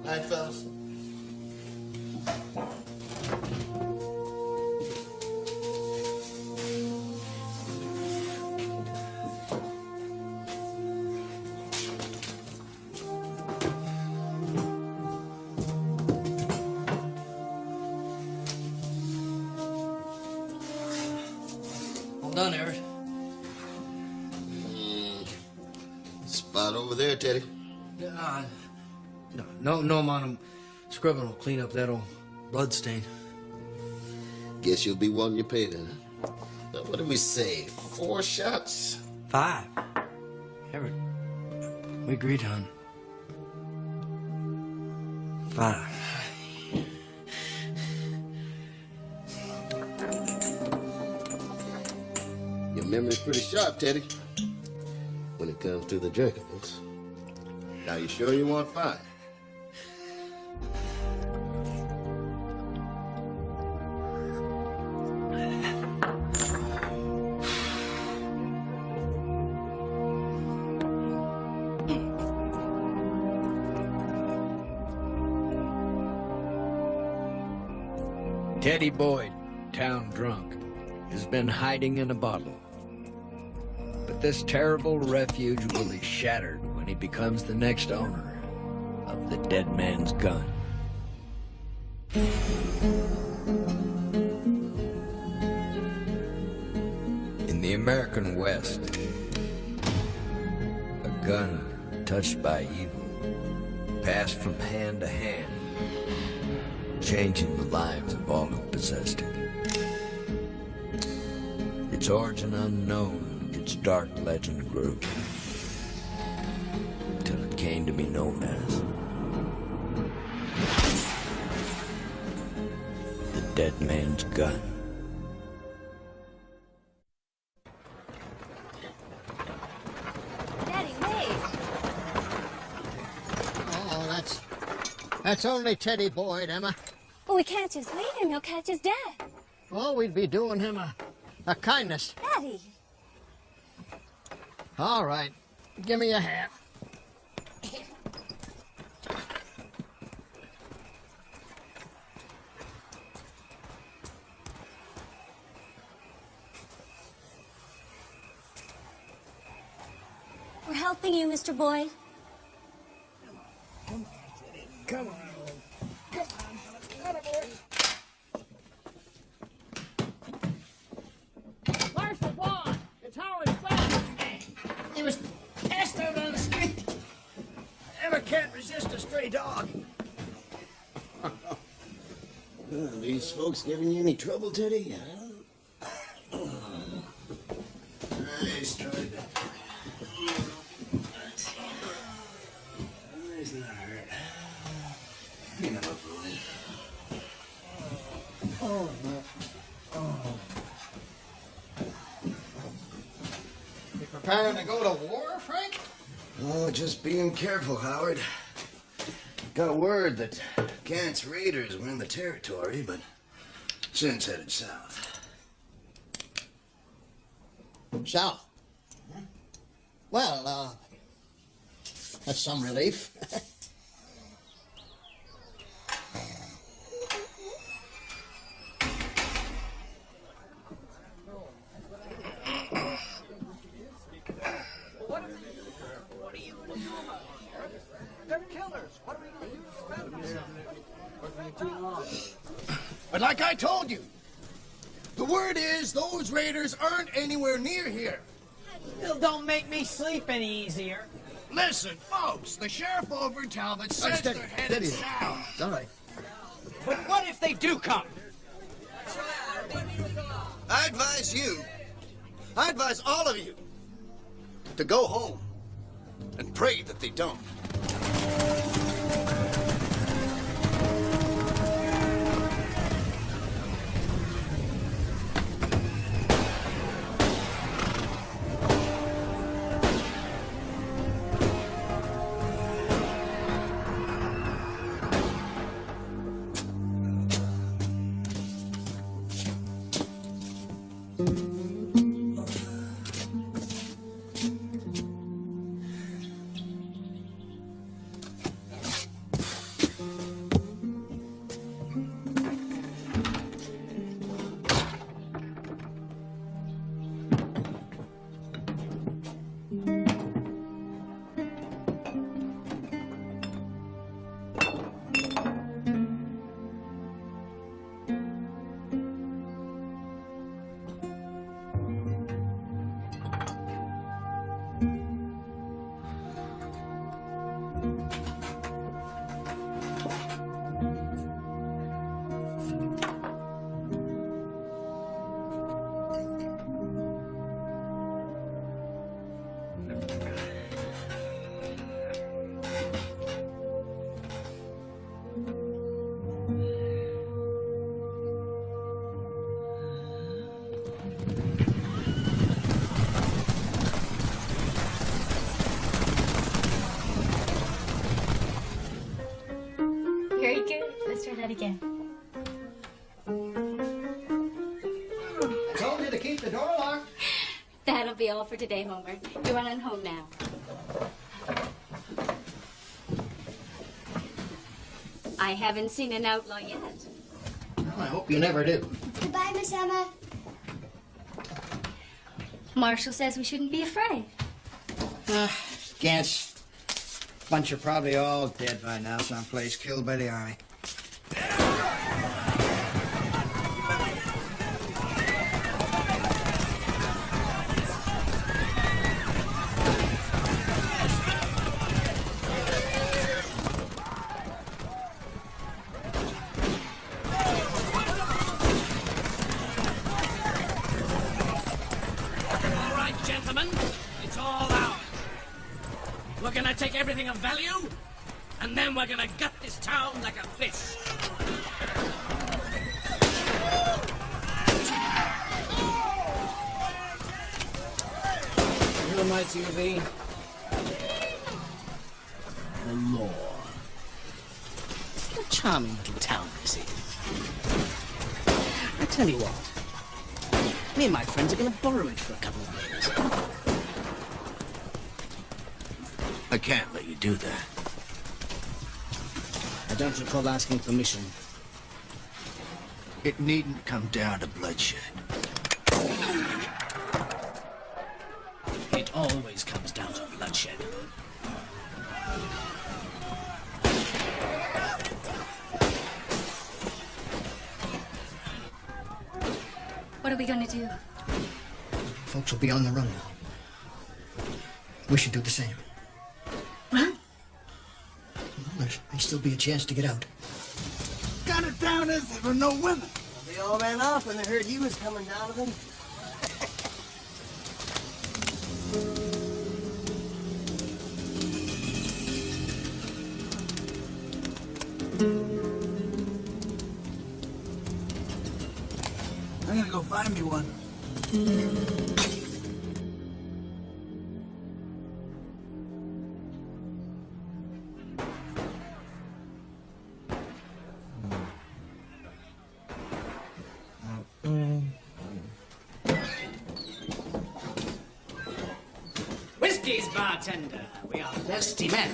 Night, fellas. All done, Eric. Spot over there, Teddy. No amount of scrubbing will clean up that old blood stain. Guess you'll be wanting your pay then, huh? Now, what did we say? 4 shots? 5. Eric, we agreed on 5. Your memory's pretty sharp, Teddy. When it comes to the drinkables. Now, you sure you want 5? Teddy Boyd, town drunk, has been hiding in a bottle. But this terrible refuge will be shattered when he becomes the next owner of the dead man's gun. In the American West, a gun touched by evil passed from hand to hand, changing the lives of all who possessed it. Its origin unknown, its dark legend grew, till it came to be known as the dead man's gun. Daddy, wait. Oh, that's only Teddy Boyd, Emma. Well, we can't just leave him. He'll catch his dad. Well, we'd be doing him a kindness. Daddy. All right, give me a hat. We're helping you, Mr. Boyd. Come on. Marshal Vaughn, it's Howard Flash. He was passed out on the street. Emma can't resist a stray dog. These folks giving you any trouble, Teddy? Nice try. He's not hurt. You know, boy. Oh, no. Oh. You preparing to go to war, Frank? Oh, just being careful, Howard. Got word that Gant's raiders were in the territory, but since headed south. South. Well, that's some relief. But like I told you, the word is those raiders aren't anywhere near here. Still don't make me sleep any easier. Listen, folks, the sheriff over in Talbot says they're headed south. It's all right. But what if they do come? I advise all of you to go home and pray that they don't. Good. Let's try that again. I told you to keep the door locked. That'll be all for today, Homer. You're running home now. I haven't seen an outlaw yet. Well, I hope you never do. Goodbye, Miss Emma. Marshall says we shouldn't be afraid. Gant's bunch are probably all dead by now, someplace, killed by the army. All right, gentlemen, it's all out. We're gonna take everything of value, and then we're gonna gut this town like a fish. Who might you be? The law. What a charming little town this is. I tell you what, me and my friends are gonna borrow it for a couple of days. I can't let you do that. I don't recall asking permission. It needn't come down to bloodshed. It always comes down to bloodshed. What are we gonna do? Folks will be on the run. We should do the same. Run? There may still be a chance to get out. Got it down as there were no women. They all ran off when they heard you was coming down with them. I'm gonna go find me one. Whiskey's bartender. We are thirsty men.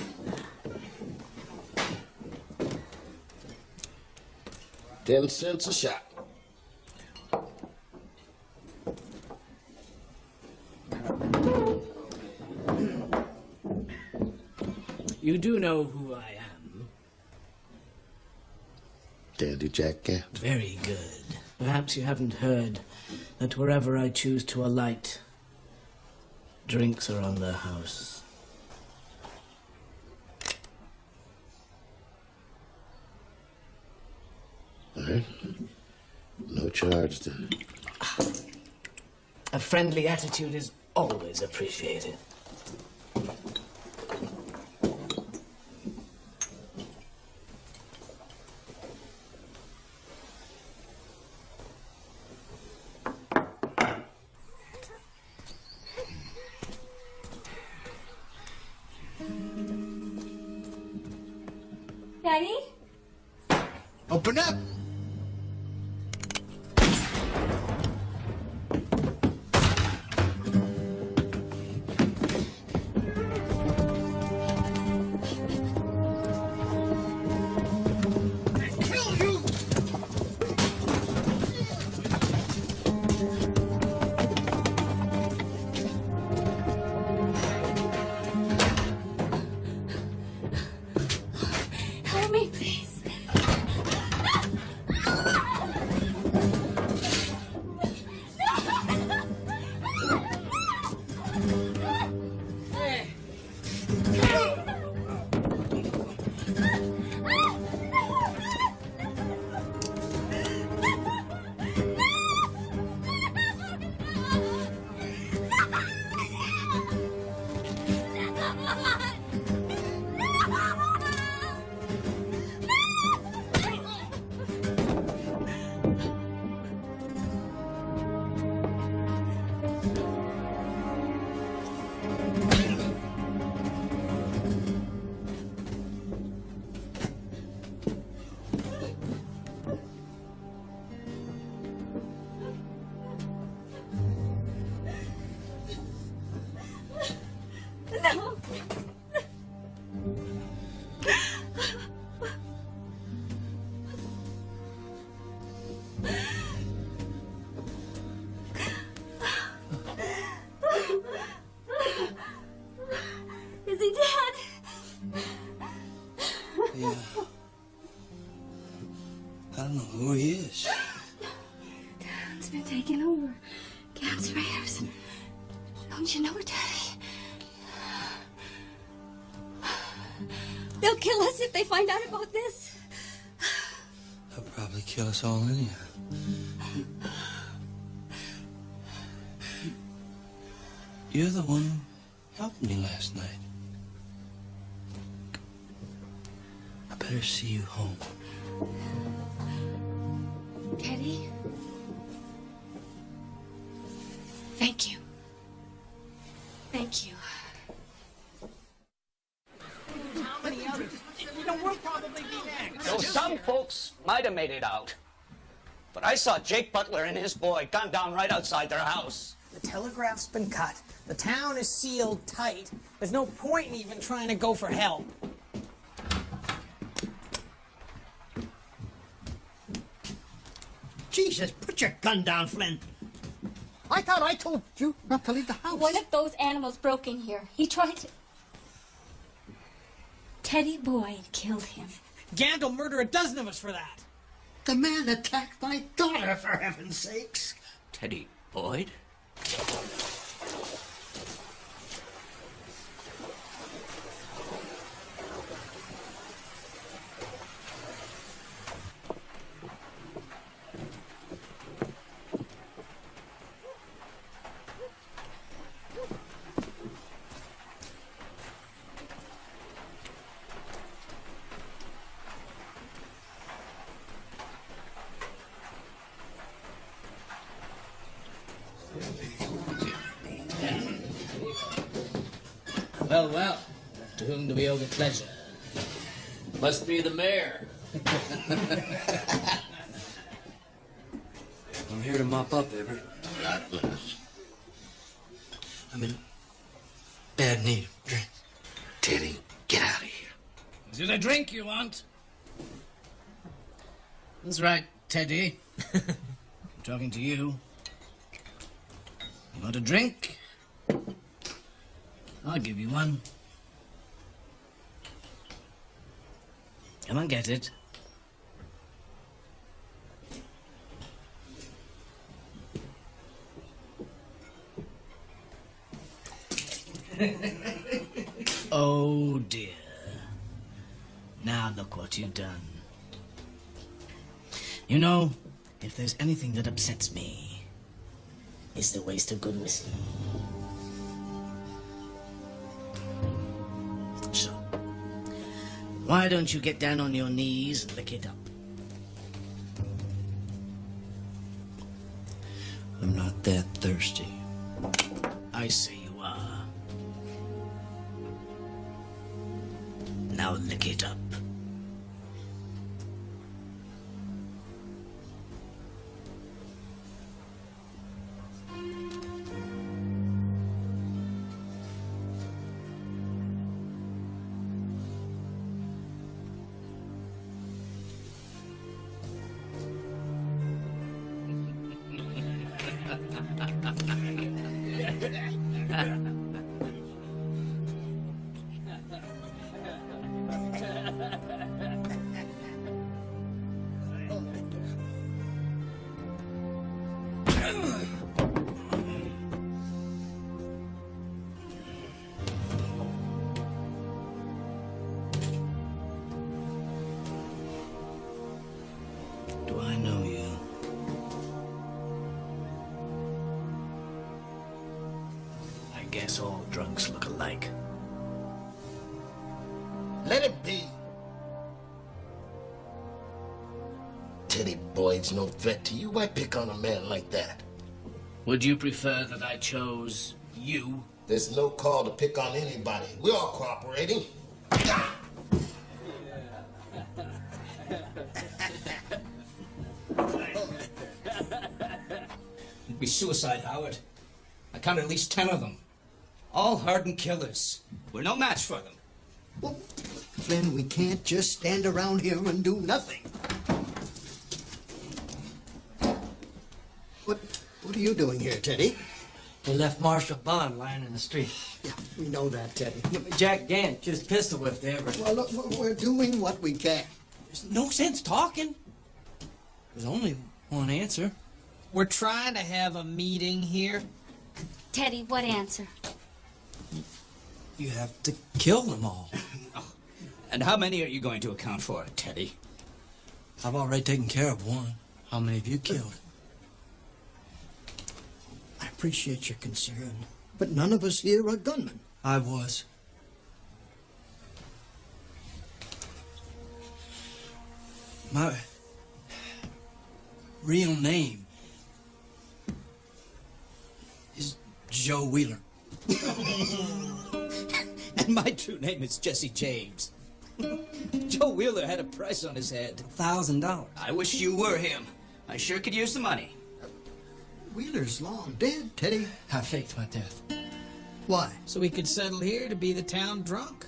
$10 a shot. You do know who I am. Dandy Jack Gant. Very good. Perhaps you haven't heard that wherever I choose to alight, drinks are on the house. All right. No charge then. A friendly attitude is always appreciated. Daddy? Open up! Kill you! Help me, please. don't know who he is. Town's been taken over. Gant's raiders. Don't you know, Daddy? They'll kill us if they find out about this. They'll probably kill us all anyhow. You're the one who helped me last night. I better see you home. Teddy? Thank you. Thank you. How many others? You know, we'll probably be next. So some folks might have made it out. But I saw Jake Butler and his boy gunned down right outside their house. The telegraph's been cut. The town is sealed tight. There's no point in even trying to go for help. Jesus, put your gun down, Flynn. I thought I told you not to leave the house. One of those animals broke in here. He tried to... Teddy Boyd killed him. Gant will murder a dozen of us for that. The man attacked my daughter, for heaven's sakes. Teddy Boyd? Well, well, to whom do we owe the pleasure? Must be the mayor. I'm here to mop up, Everett. Lifeless. I'm in bad need of drink. Teddy, get out of here. Is it a drink you want? That's right, Teddy. I'm talking to you. You want a drink? I'll give you one. Come on, get it. Oh, dear. Now look what you've done. You know, if there's anything that upsets me, it's the waste of good whiskey. So, why don't you get down on your knees and lick it up? I'm not that thirsty. I say you are. Now lick it up. Do I know you? I guess all drunks look alike. Let it be. Teddy Boyd's no threat to you. Why pick on a man like that? Would you prefer that I chose you? There's no call to pick on anybody. We're all cooperating. It'd be suicide, Howard. I count at least 10 of them. All hardened killers. We're no match for them. Well, Flynn, we can't just stand around here and do nothing. What are you doing here, Teddy? They left Marshal Bond lying in the street. Yeah, we know that, Teddy. Jack Gant just pistol whipped Everett. Well, look, we're doing what we can. There's no sense talking. There's only one answer. We're trying to have a meeting here. Teddy, what answer? You have to kill them all. And how many are you going to account for, Teddy? I've already taken care of one. How many have you killed? I appreciate your concern, but none of us here are gunmen. I was. My real name is Joe Wheeler. And my true name is Jesse James. Joe Wheeler had a price on his head. $1,000. I wish you were him. I sure could use the money. Wheeler's long dead, Teddy. I faked my death. Why? So we could settle here to be the town drunk.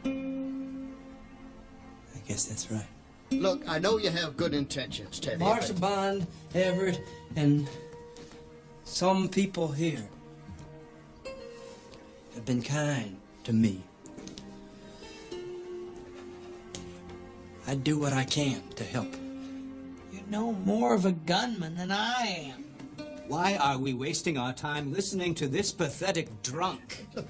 I guess that's right. Look, I know you have good intentions, Teddy. Marshall but- Bond, Everett, and some people here have been kind to me. I do what I can to help. You know more of a gunman than I am. Why are we wasting our time listening to this pathetic drunk? Look,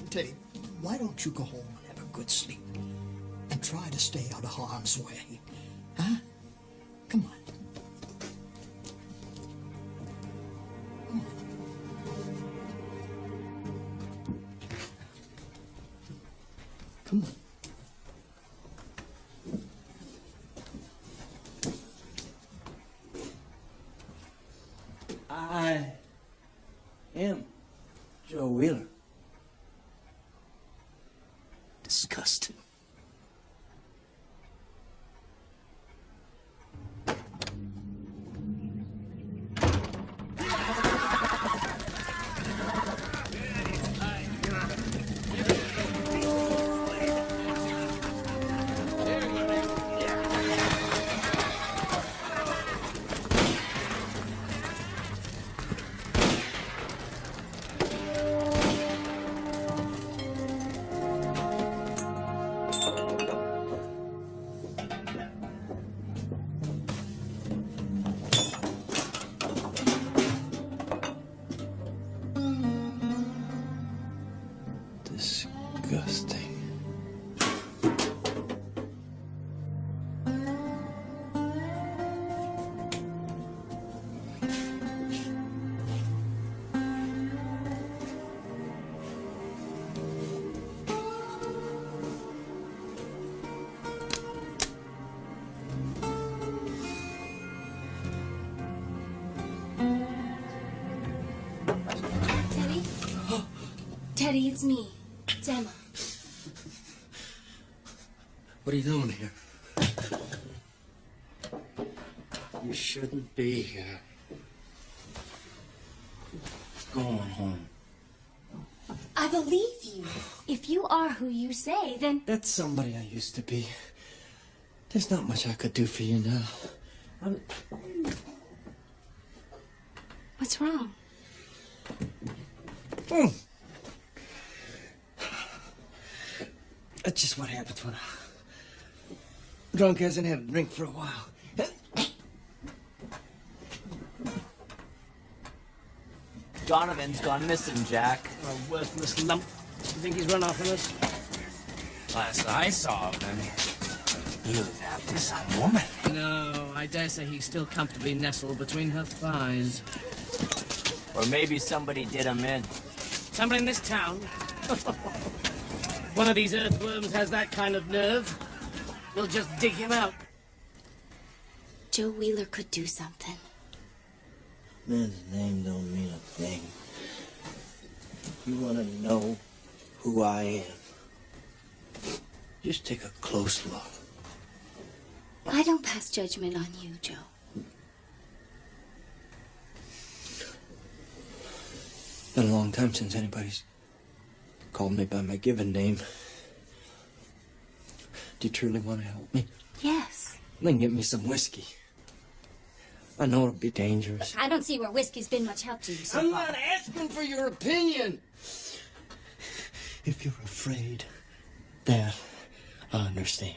Teddy, why don't you go home and have a good sleep? And try to stay out of harm's way. Huh? Come on. Come on. I am Joe Wheeler. Disgusting. Disgusting. Teddy? Teddy, it's me. It's Emma. What are you doing here? You shouldn't be here. Go on home. I believe you. If you are who you say, then... That's somebody I used to be. There's not much I could do for you now. What's wrong? That's just what happens when a drunk hasn't had a drink for a while. Donovan's gone missing, Jack. A worthless lump. You think he's run off with us? Last I saw of him, he was after some woman. No, I dare say he's still comfortably nestled between her thighs. Or maybe somebody did him in. Somebody in this town? One of these earthworms has that kind of nerve. We'll just dig him out. Joe Wheeler could do something. Man's name don't mean a thing. You want to know who I am? Just take a close look. I don't pass judgment on you, Joe. Been a long time since anybody's called me by my given name. Do you truly want to help me? Yes. Then get me some whiskey. I know it'll be dangerous. I don't see where whiskey's been much help to you so I'm far. not asking for your opinion. If you're afraid, that I understand.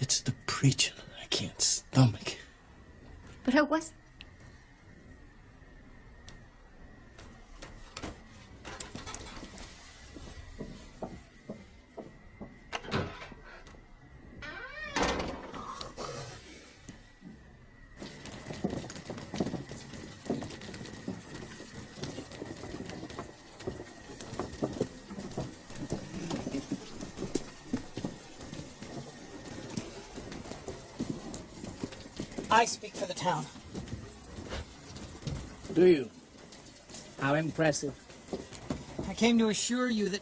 It's the preaching I can't stomach. But who was? I speak for the town. Do you? How impressive. I came to assure you that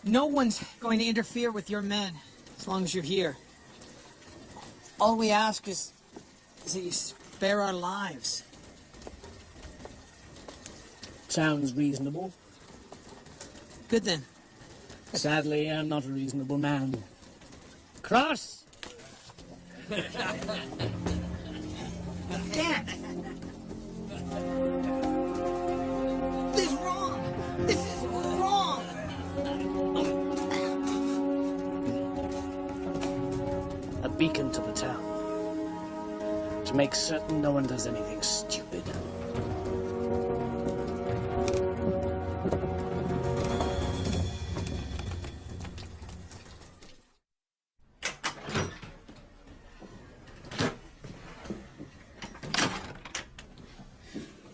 no one's going to interfere with your men as long as you're here. All we ask is that you spare our lives. Sounds reasonable. Good then. Sadly, I'm not a reasonable man. Cross! Dan! This is wrong! This is wrong! A beacon to the town. To make certain no one does anything stupid.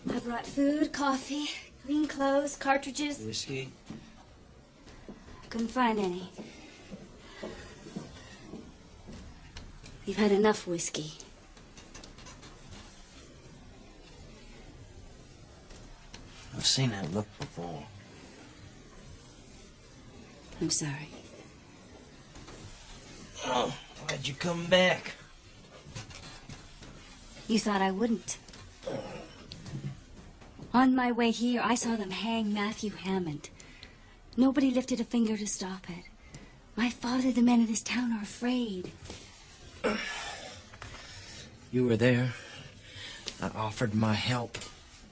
I brought food, coffee, clean clothes, cartridges. Whiskey? Couldn't find any. You've had enough whiskey. I've seen that look before. I'm sorry. Oh, why'd you come back? You thought I wouldn't. On my way here, I saw them hang Matthew Hammond. Nobody lifted a finger to stop it. My father, the men of this town are afraid. You were there. I offered my help.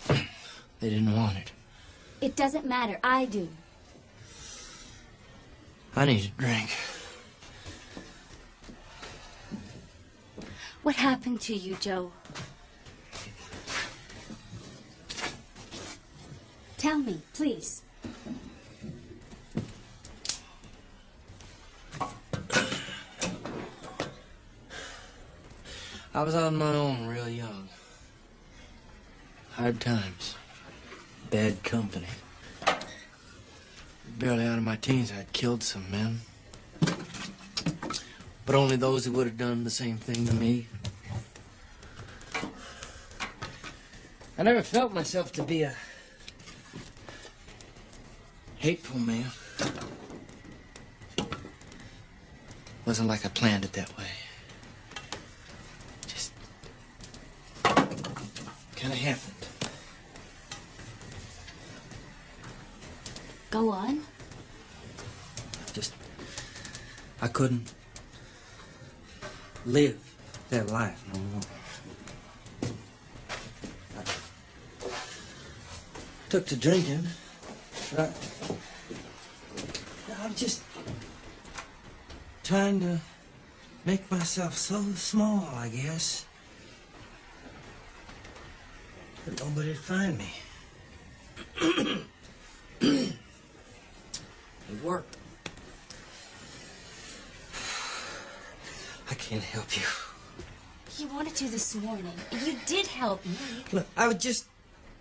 They didn't want it. It doesn't matter. I do. I need a drink. What happened to you, Joe? Tell me, please. I was on my own real young. Hard times. Bad company. Barely out of my teens, I'd killed some men. But only those who would have done the same thing to me. I never felt myself to be a hateful man. Wasn't like I planned it that way. Just kind of happened. Go on. I couldn't live that life no more. I took to drinking, but I'm just trying to make myself so small, I guess, that nobody'd find me. It worked. I can't help you. You wanted to this morning. You did help me. Look, I was just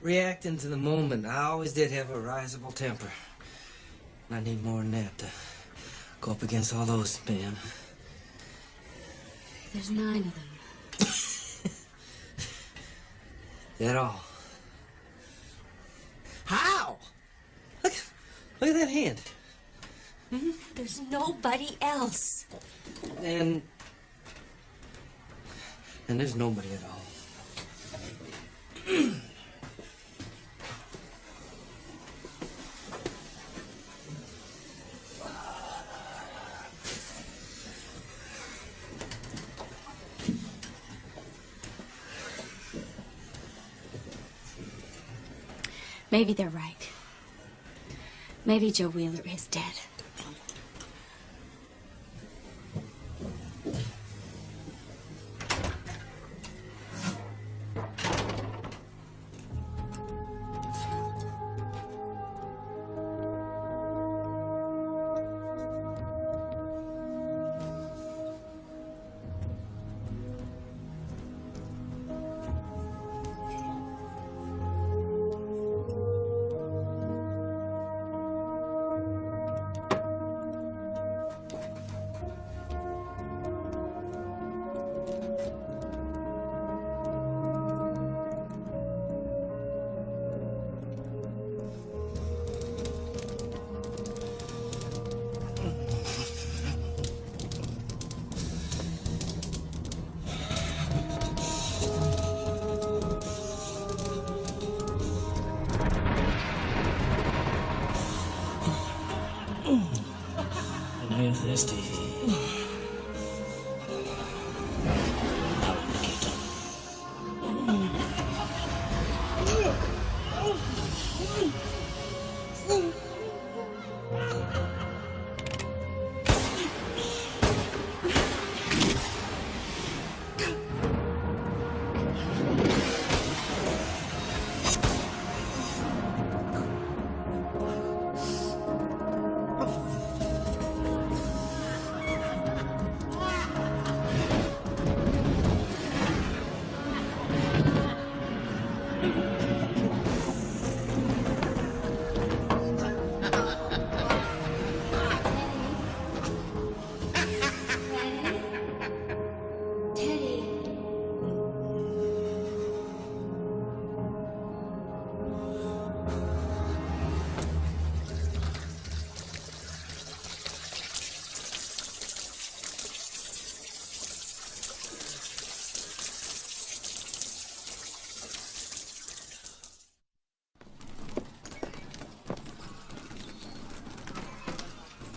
reacting to the moment. I always did have a risible temper. And I need more than that to go up against all those men. There's 9 of them. That all? How? Look at that hand. Mm-hmm. There's nobody else. And there's nobody at all. Maybe they're right. Maybe Joe Wheeler is dead.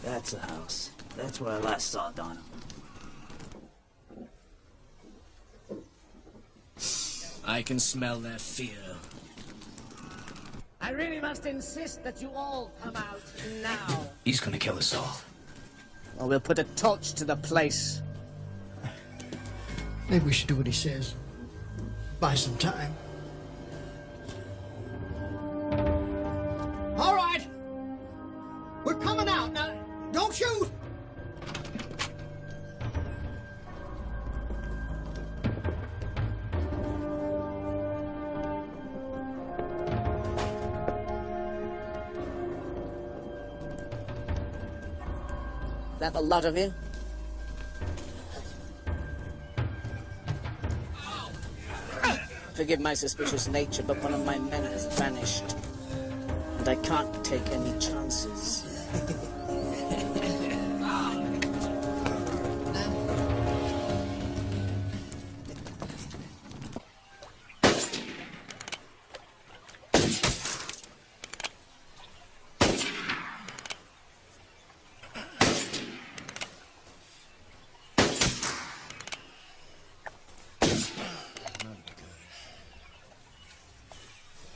That's the house. That's where I last saw Donna. I can smell that fear. I really must insist that you all come out now. He's gonna kill us all. Or we'll put a torch to the place. Maybe we should do what he says. Buy some time. All right. We're coming out. Now, don't shoot. That a lot of you? Forgive my suspicious nature, but one of my men has vanished. And I can't take any chances.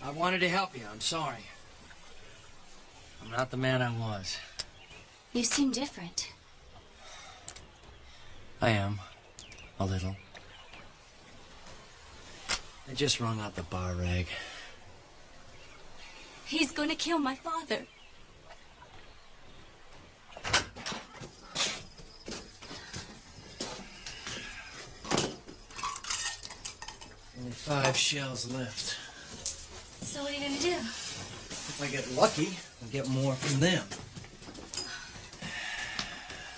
I wanted to help you. I'm sorry. I'm not the man I was. You seem different. I am. A little. I just wrung out the bar rag. He's gonna kill my father. Only 5 shells left. So what are you gonna do? If I get lucky, I'll get more from them.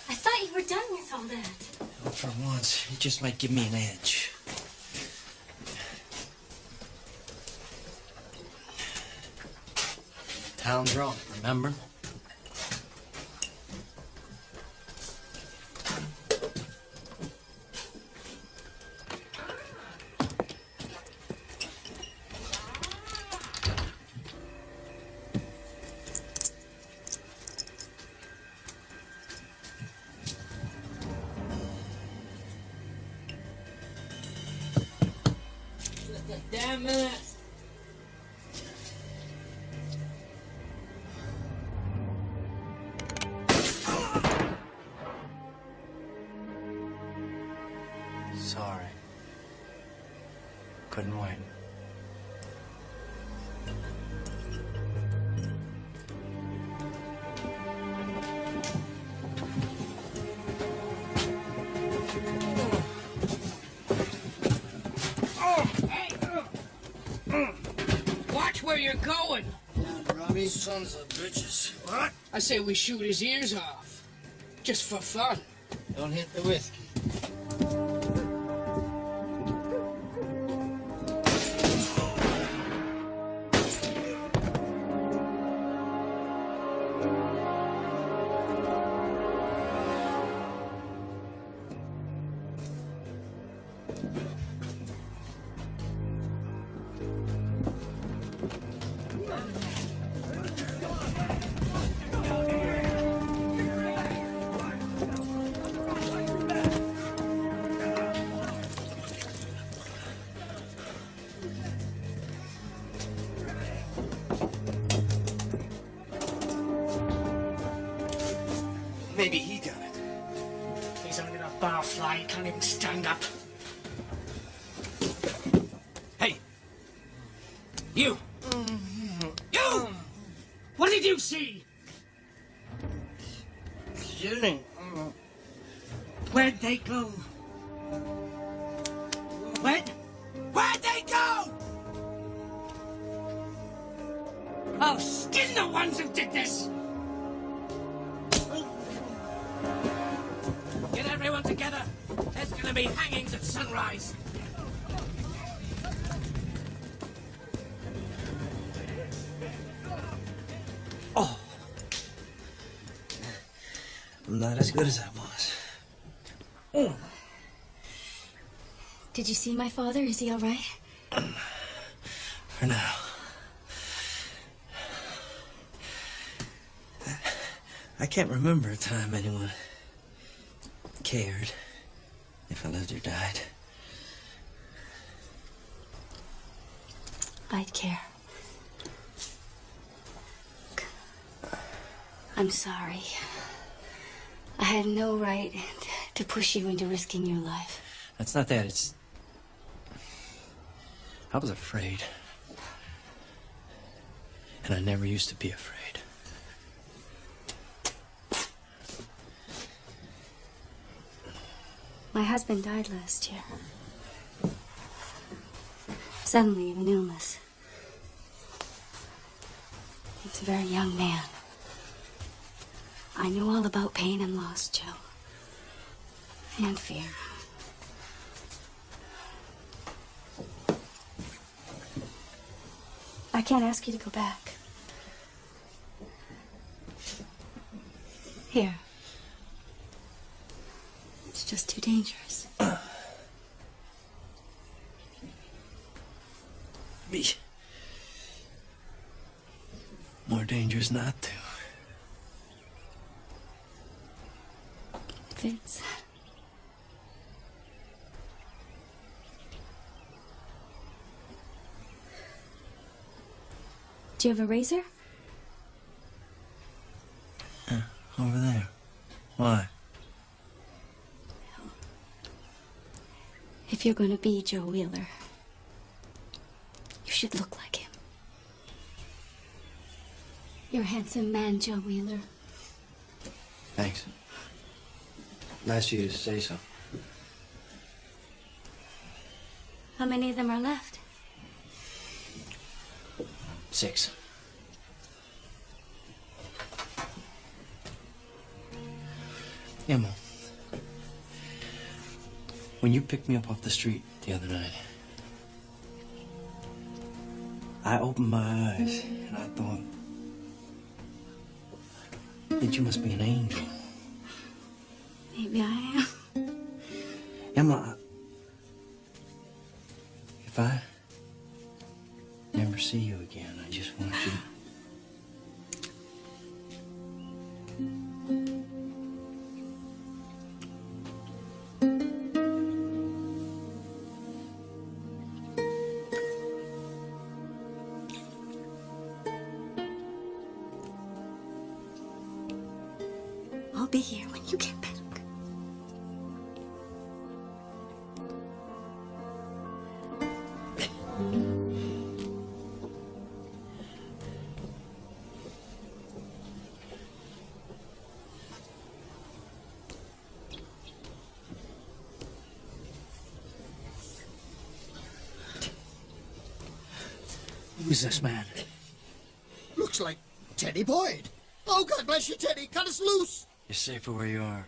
I thought you were done with all that. Well, for once, it just might give me an edge. Town drunk, remember? Damn minute. Sorry. Couldn't wait. Watch where you're going. Robbie, sons of bitches. What? I say we shoot his ears off. Just for fun. Don't hit the whiskey. barfly, you can't even stand up. Hey! You! You! What did you see? Shooting. Where'd they go? Where'd they go? I'll skin the ones who did this! Get everyone together. There's gonna be hangings at sunrise. Oh. I'm not as good as I was. Oh. Did you see my father? Is he all right? For now. I can't remember a time anyone cared if I lived or died. I'd care. I'm sorry. I had no right to push you into risking your life. It's not that, it's... I was afraid. And I never used to be afraid. My husband died last year. Suddenly of an illness. He was a very young man. I know all about pain and loss, Joe. And fear. I can't ask you to go back. Here. It's just too dangerous. Me. More dangerous not to. Vince. Do you have a razor? Over there. Why? If you're going to be Joe Wheeler, you should look like him. You're a handsome man, Joe Wheeler. Thanks. Nice of you to say so. How many of them are left? 6. Emma, when you picked me up off the street the other night, I opened my eyes and I thought that you must be an angel. Maybe I am. Emma, if I never see you again, I just want you... I'll be here when you get back. Who's this man? Looks like Teddy Boyd. Oh, God bless you, Teddy. Cut us loose. You're safer where you are.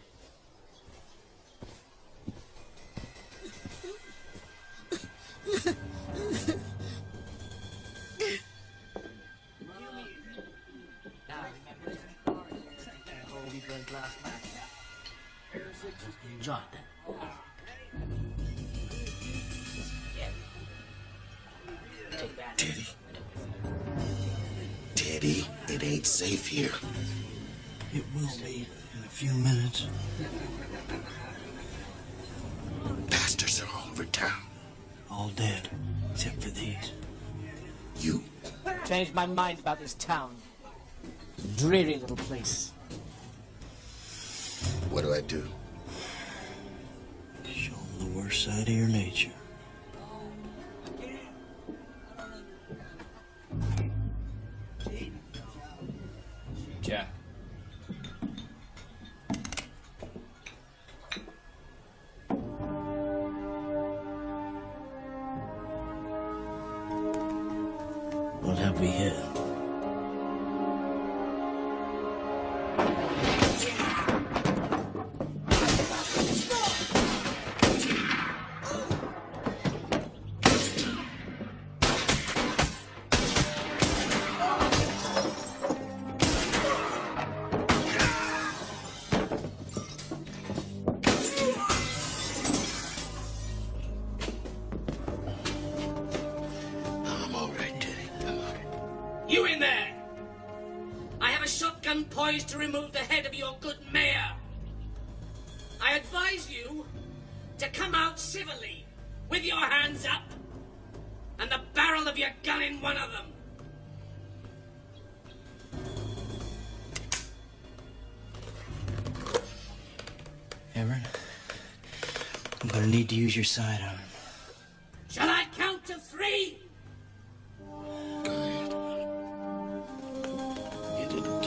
John. Teddy. Teddy, it ain't safe here. It will be in a few minutes. Bastards are all over town. All dead, except for these. You. Changed my mind about this town. Dreary little place. What do I do? pure side of your nature. Jack. What have we here? I'm all right, Teddy. I'm all right. You in there! I have a shotgun poised to remove the head of your good mayor. I advise you to come out civilly, with your hands up, and the barrel of your gun in one of them. Cameron, I'm gonna need to use your sidearm. Shall I count to 3? Go ahead. You didn't,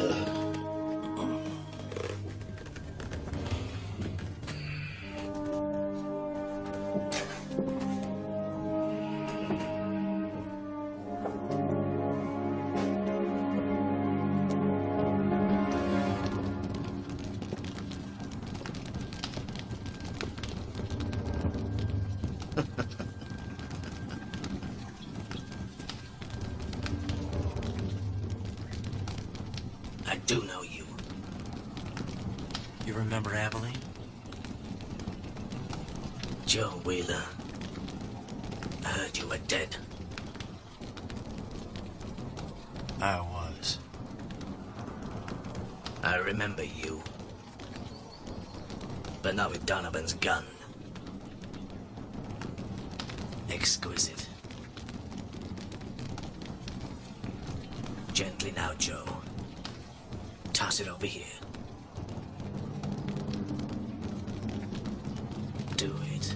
I do know you. You remember Abilene? Joe Wheeler. I heard you were dead. I was. I remember you. But not with Donovan's gun. Exquisite. Gently now, Joe. Toss it over here. Do it.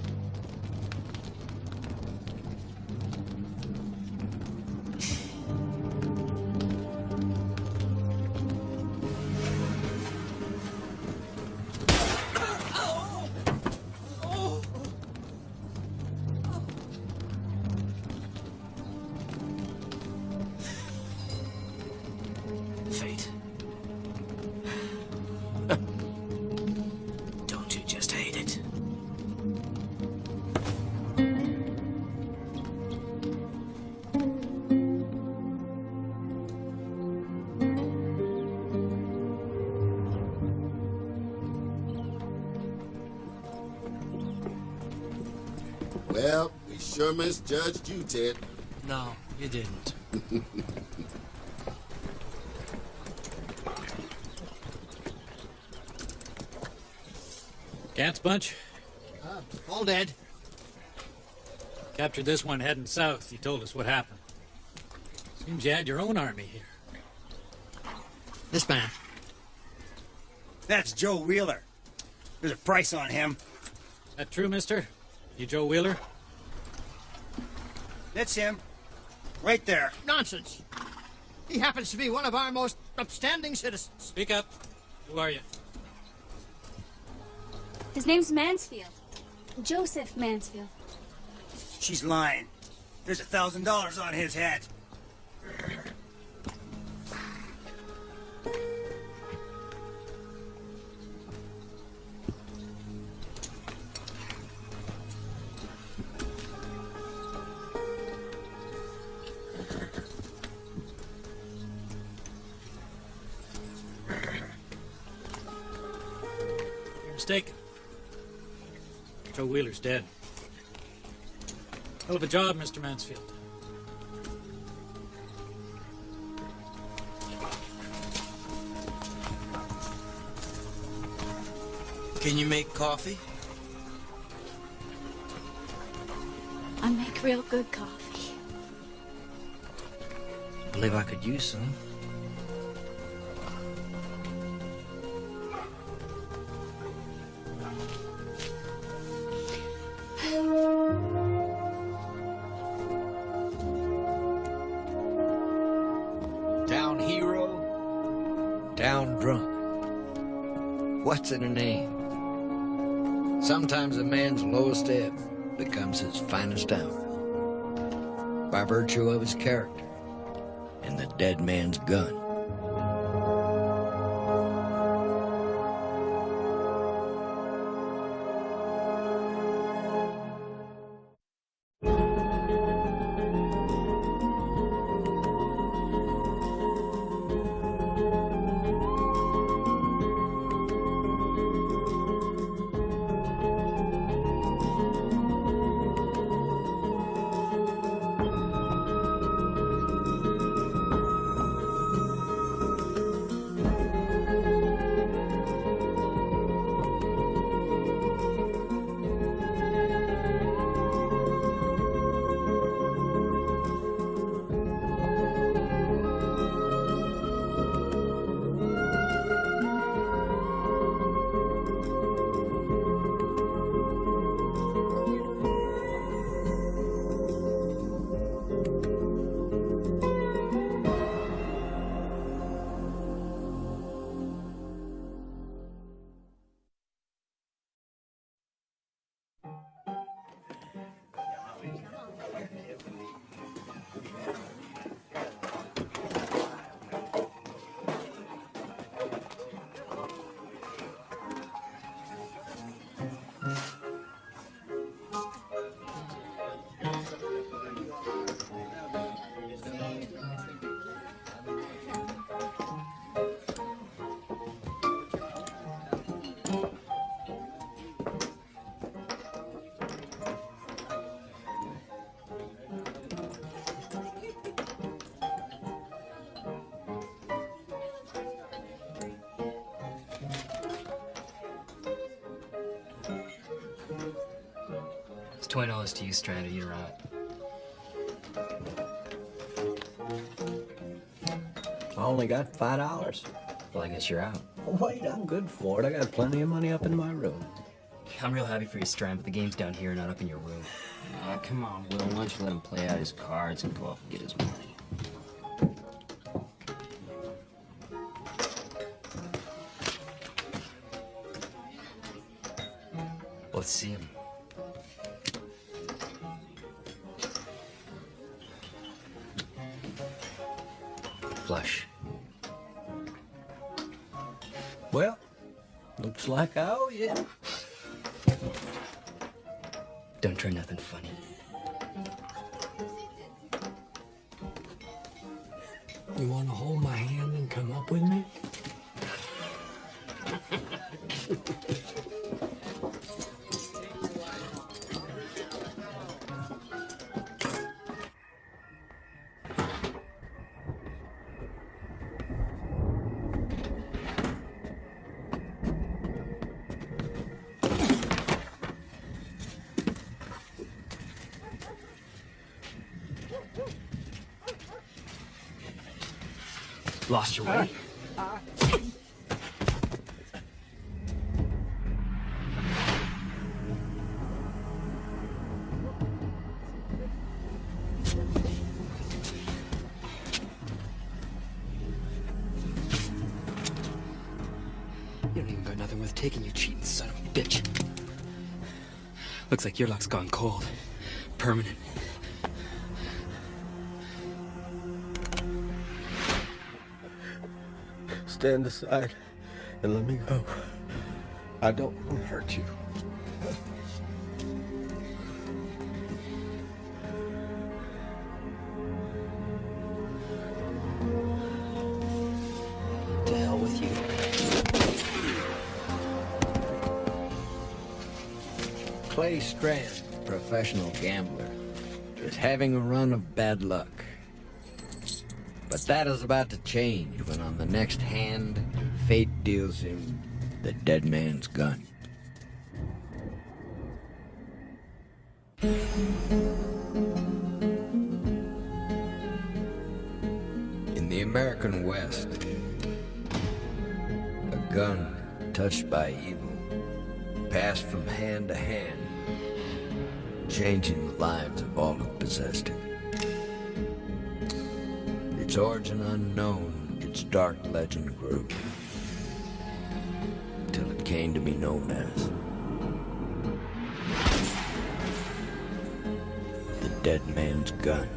Fate. Don't you just hate it? well, we sure misjudged you, Ted. No, you didn't. Gant's bunch? All dead. Captured this one heading south. You told us what happened. Seems you had your own army here. This man. That's Joe Wheeler. There's a price on him. That true, mister? You Joe Wheeler? That's him. Right there. Nonsense. He happens to be one of our most upstanding citizens. Speak up. Who are you? His name's Mansfield. Joseph Mansfield. She's lying. There's $1,000 on his head. You're mistaken. Joe Wheeler's dead. Hell of a job, Mr. Mansfield. Can you make coffee? I make real good coffee. I believe I could use some. what's in a name? Sometimes a man's lowest ebb becomes his finest hour, by virtue of his character and the dead man's gun. It's $20 to you, Strander. You're out. I only got $5. Well, I guess you're out. Wait, I'm good for it. I got plenty of money up in my room. I'm real happy for you, Strand, but the game's down here, not up in your room. Come on, Will. Why don't you let him play out his cards and go up and get his money? Let's see him. Flush. Well, looks like I owe you. Don't try nothing funny. You want to hold my hand and come up with me? Lost your way? You don't even got nothing worth taking, you cheating son of a bitch. Looks like your luck's gone cold. Permanent. Stand aside and let me go. I don't want to hurt you. To hell with you. Clay Strand, professional gambler, is having a run of bad luck. But that is about to change when on the next hand, fate deals him the dead man's gun. In the American West, a gun touched by evil passed from hand to hand, changing the lives of all who possessed it. Its origin unknown, its dark legend grew, till it came to be known as the Dead Man's Gun.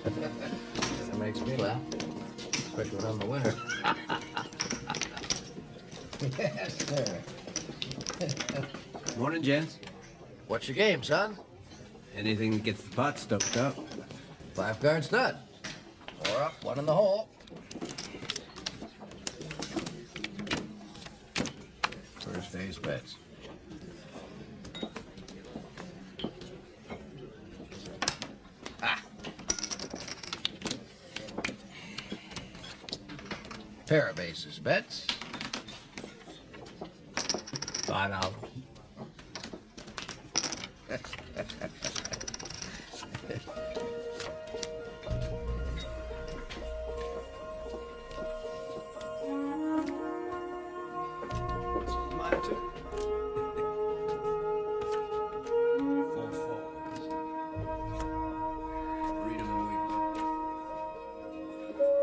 That makes me laugh. Especially when I'm the winner. Yes, sir. Morning, gents. What's your game, son? Anything that gets the pot stoked up. 5 card stud. 4 up, 1 in the hole. First phase bets. Ah. Pair of aces bets. $5. Mine too. Read 'em a week.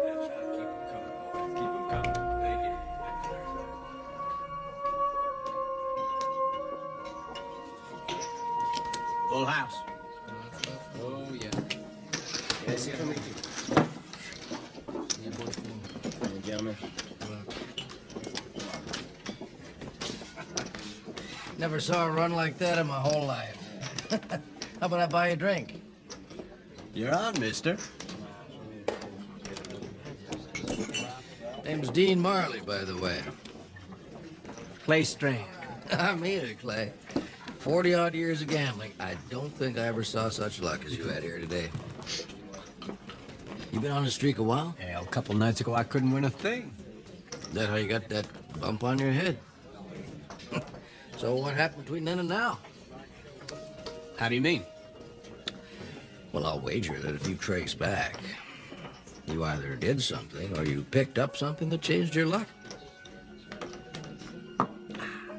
That's right. Keep 'em coming, boys. Keep 'em coming. Thank you. Full house. Oh, yeah. Yes, yeah. Hey, gentlemen. Never saw a run like that in my whole life. How about I buy you a drink? You're on, mister. Name's Dean Marley, by the way. Clay Strand. I mean it, Clay. 40-odd years of gambling. I don't think I ever saw such luck as you had here today. You been on the streak a while? Hell, a couple nights ago, I couldn't win a thing. That how you got that bump on your head? So what happened between then and now? How do you mean? Well, I'll wager that if you trace back, you either did something or you picked up something that changed your luck.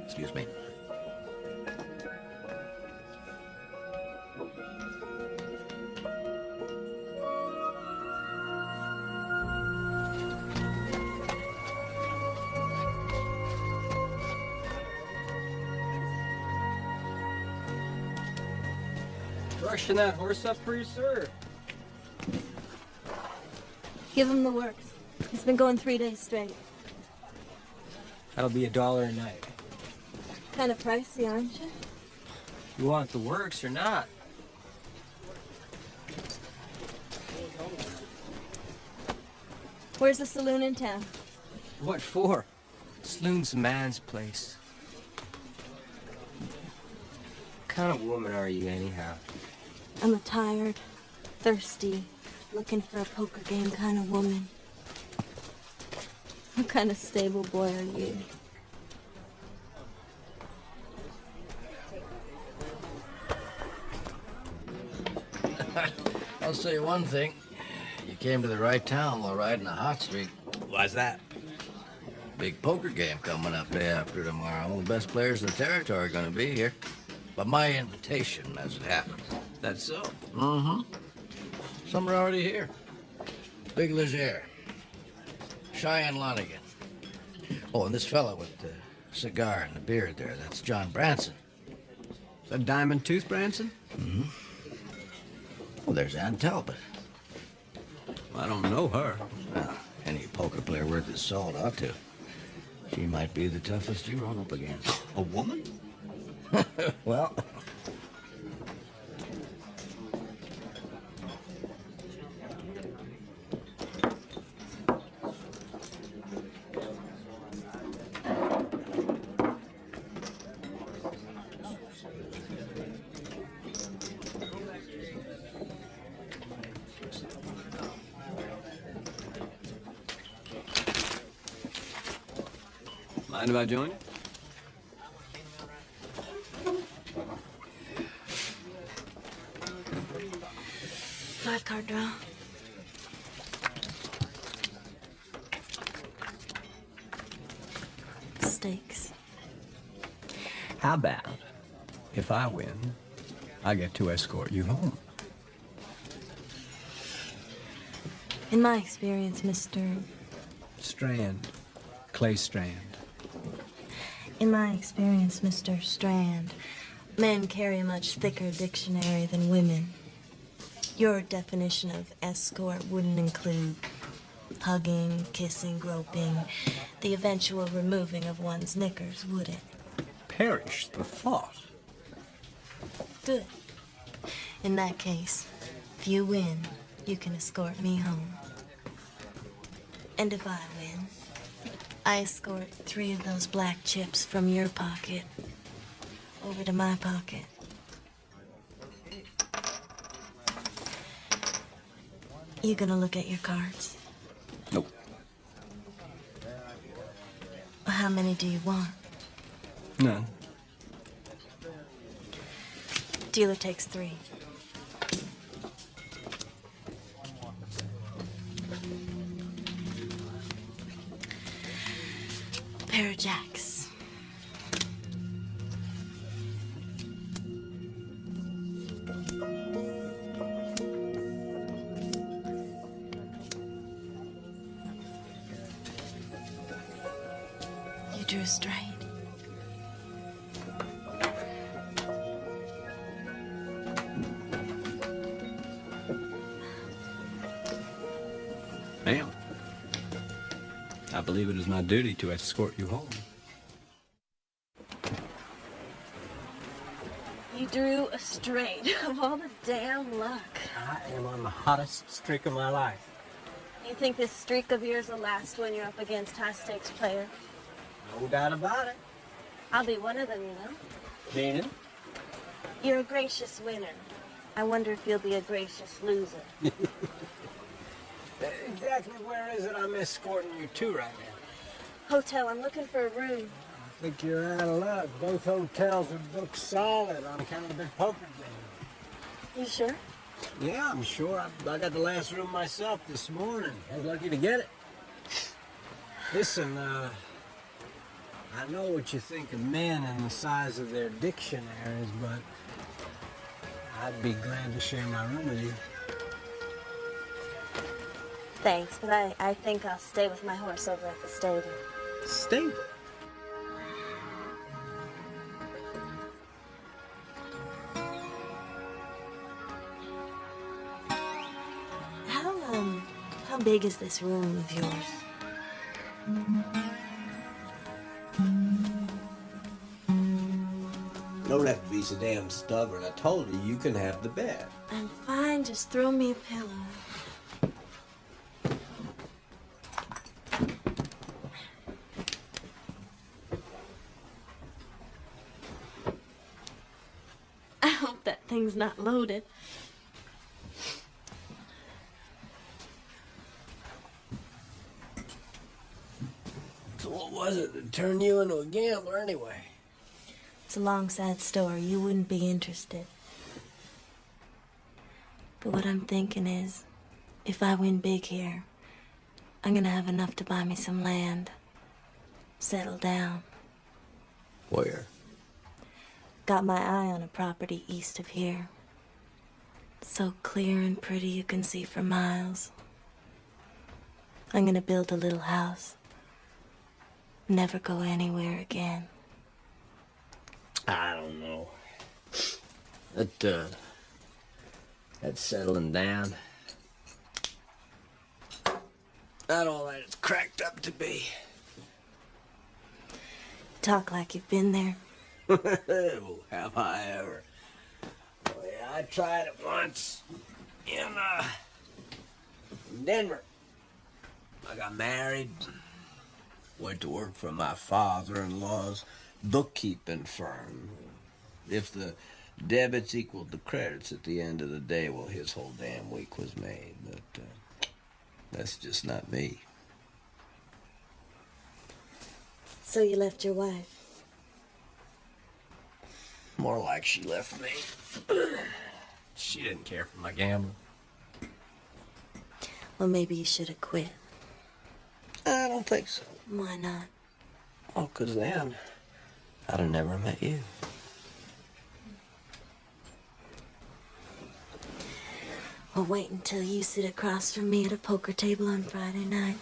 Excuse me. Brushing that horse up for you, sir. Give him the works. He's been going 3 days straight. That'll be $1 a night. Kind of pricey, aren't you? You want the works or not? Where's the saloon in town? What for? Saloon's a man's place. What kind of woman are you, anyhow? I'm a tired, thirsty, looking for a poker game kind of woman. What kind of stable boy are you? I'll say you one thing. You came to the right town while riding a hot streak. Why's that? Big poker game coming up day after tomorrow. The best players in the territory are going to be here. By my invitation, as it happens. That's so. Mm-hmm. Some are already here. Big Leger. Cheyenne Lonigan. Oh, and this fella with the cigar and the beard there, that's John Branson. Is that Diamond Tooth Branson? Mm-hmm. Well, there's Ann Talbot. I don't know her. Well, any poker player worth his salt ought to. She might be the toughest you run up against. A woman? Well... Mind if I join you? Five-card draw. Stakes. How about if I win, I get to escort you home? In my experience, Mr. Strand. Clay Strand. In my experience, Mr. Strand, men carry a much thicker dictionary than women. Your definition of escort wouldn't include hugging, kissing, groping, the eventual removing of one's knickers, would it? Perish the thought. Good. In that case, if you win, you can escort me home. And if I win, I escort 3 of those black chips from your pocket over to my pocket. You gonna look at your cards? Nope. How many do you want? None. Dealer takes 3. Pair of jacks. You drew straight. Ma'am, I believe it is my duty to escort you home. You drew a straight of all the damn luck. I am on the hottest streak of my life. You think this streak of yours will last when you're up against high-stakes player? No doubt about it. I'll be one of them, you know. Meaning? You're a gracious winner. I wonder if you'll be a gracious loser. Exactly where is it I'm escorting you to right now? Hotel, I'm looking for a room. I think you're out of luck. Both hotels are booked solid on account of the big poker game. You sure? Yeah, I'm sure. I got the last room myself this morning. I was lucky to get it. Listen, I know what you think of men and the size of their dictionaries, but I'd be glad to share my room with you. Thanks, but I think I'll stay with my horse over at the stable. Stable? How big is this room of yours? Don't have to be so damn stubborn. I told you can have the bed. I'm fine, just throw me a pillow. I hope that thing's not loaded. So what was it that turned you into a gambler anyway? It's a long, sad story. You wouldn't be interested. But what I'm thinking is, if I win big here, I'm gonna have enough to buy me some land. Settle down. Where? Got my eye on a property east of here. So clear and pretty you can see for miles. I'm gonna build a little house. Never go anywhere again. I don't know. That's settling down. Not all that it's cracked up to be. Talk like you've been there. Oh, have I ever? Oh, yeah, I tried it once in Denver. I got married, went to work for my father-in-law's bookkeeping firm. If the debits equaled the credits at the end of the day, well, his whole damn week was made. But that's just not me. So you left your wife? More like she left me. She didn't care for my gambling. Well, maybe you should have quit. I don't think so. Why not? Oh, 'cause then I'd have never met you. Well, wait until you sit across from me at a poker table on Friday night.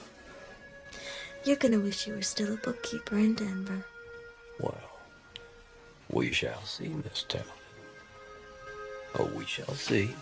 You're gonna wish you were still a bookkeeper in Denver. Well, we shall see, Miss Tell. Oh, we shall see.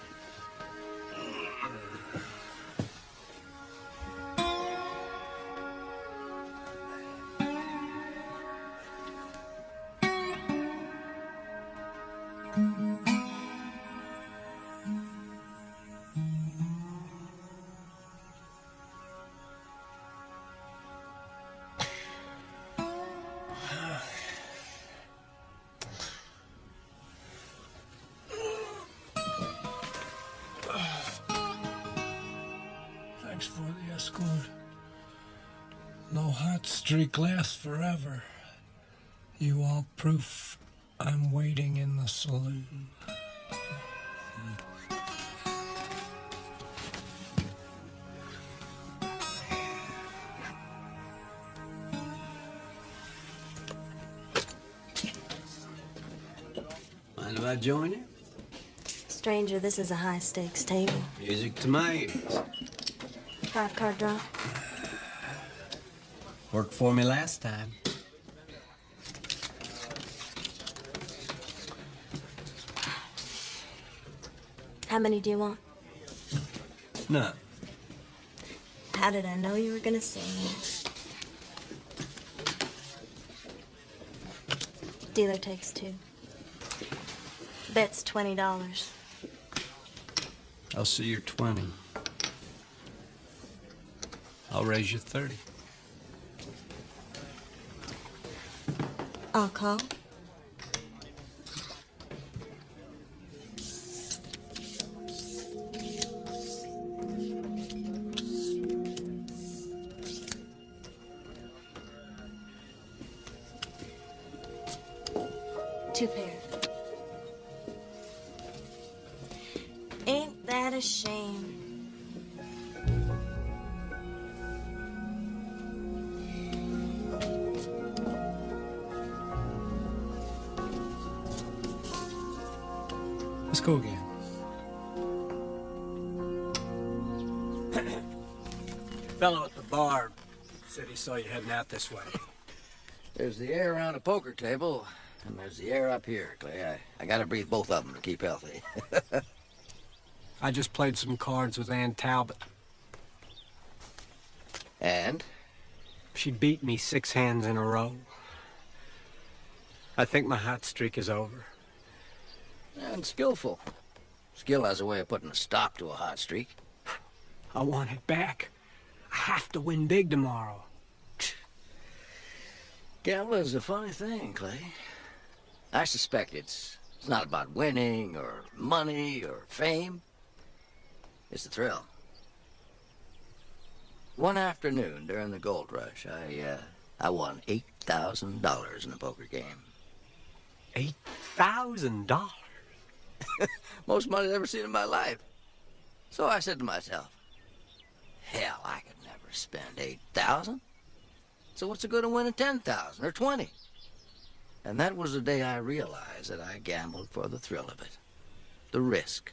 Thanks for the escort. No hot streak lasts forever. You all proof I'm waiting in the saloon. Mind if I join you? Stranger, this is a high-stakes table. Music to my ears. 5-card draw. Worked for me last time. How many do you want? None. How did I know you were gonna say that? Dealer takes 2. Bet's $20. I'll see your 20. I'll raise you 30. I'll call. Two pair. Ain't that a shame? Let's go again. Fellow at the bar said he saw you heading out this way. There's the air around a poker table, and there's the air up here, Clay. I gotta breathe both of them to keep healthy. I just played some cards with Ann Talbot. And? She beat me 6 hands in a row. I think my hot streak is over. And skillful. Skill has a way of putting a stop to a hot streak. I want it back. I have to win big tomorrow. Gambling's a funny thing, Clay. I suspect it's not about winning or money or fame. It's the thrill. One afternoon during the gold rush, I won $8,000 in a poker game. $8,000? Most money I've ever seen in my life. So I said to myself, hell, I could never spend $8,000. So what's the good of winning $10,000 or $20,000? And that was the day I realized that I gambled for the thrill of it. The risk.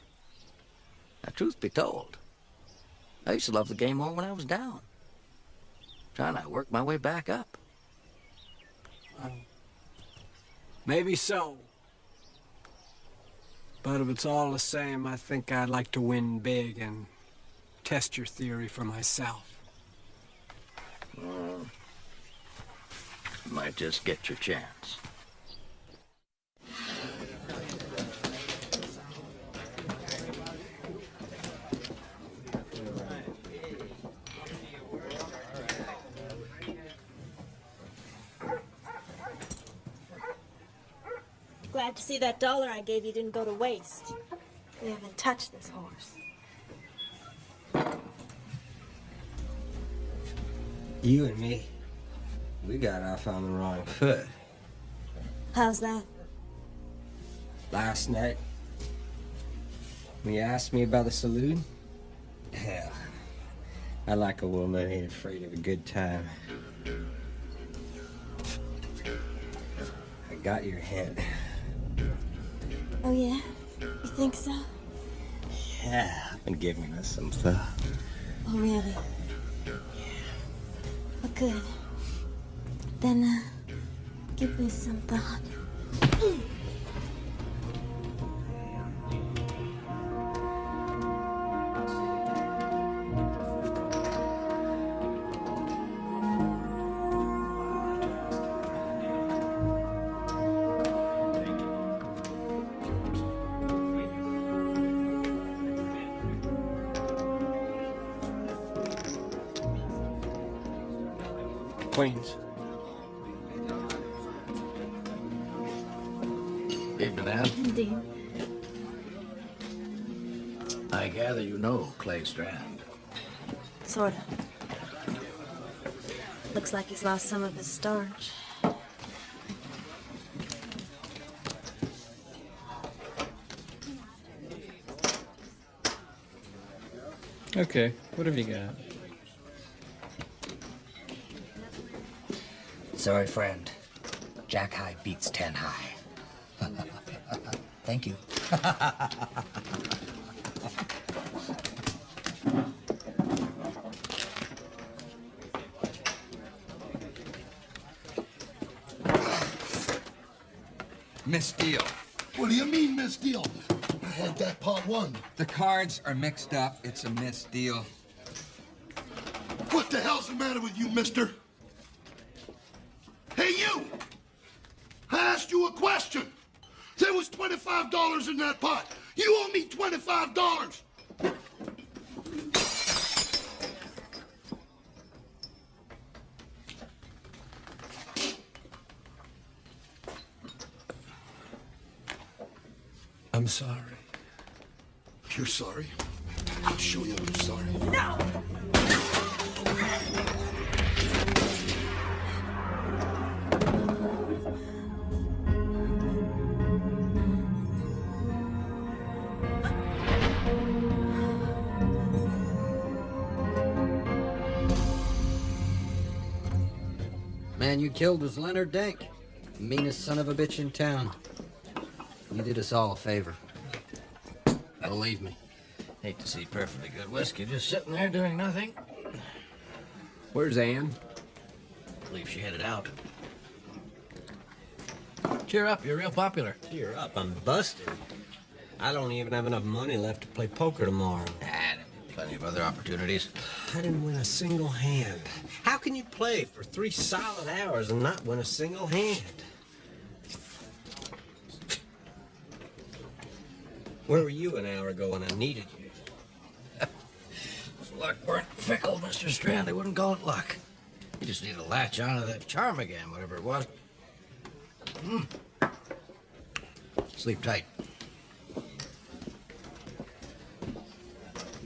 Now, truth be told, I used to love the game more when I was down. Trying to work my way back up. Maybe so. But if it's all the same, I think I'd like to win big and test your theory for myself. Might just get your chance. Glad to see that dollar I gave you didn't go to waste. We haven't touched this horse. You and me, We got off on the wrong foot. How's that? Last night, when you asked me about the saloon, hell, I like a woman that ain't afraid of a good time. I got your hint. Oh, yeah? You think so? Yeah, I've been giving this some thought. Oh, really? Well, good. Then, give this some thought. Queens. Evening, Ann. Indeed. I gather you know Clay Strand. Sorta. Looks like he's lost some of his starch. Okay, what have you got? Sorry, friend. Jack High beats 10 high. Thank you. Miss Deal. What do you mean, Miss Deal? I had that pot won. The cards are mixed up. It's a misdeal. What the hell's the matter with you, mister? Hey, you! I asked you a question. There was $25 in that pot. You owe me $25. I'm sorry. You're sorry? I'll show you I'm sorry. No! Man you killed was Leonard Dank, the meanest son of a bitch in town. You did us all a favor. Believe me. Hate to see perfectly good whiskey just sitting there doing nothing. Where's Ann? Believe she headed out. Cheer up, you're real popular. Cheer up, I'm busted. I don't even have enough money left to play poker tomorrow. Plenty of other opportunities. I didn't win a single hand. How can you play for 3 solid hours and not win a single hand? Where were you an hour ago when I needed you? If luck weren't fickle, Mr. Strand, they wouldn't call it luck. You just need to latch onto that charm again, whatever it was. Sleep tight.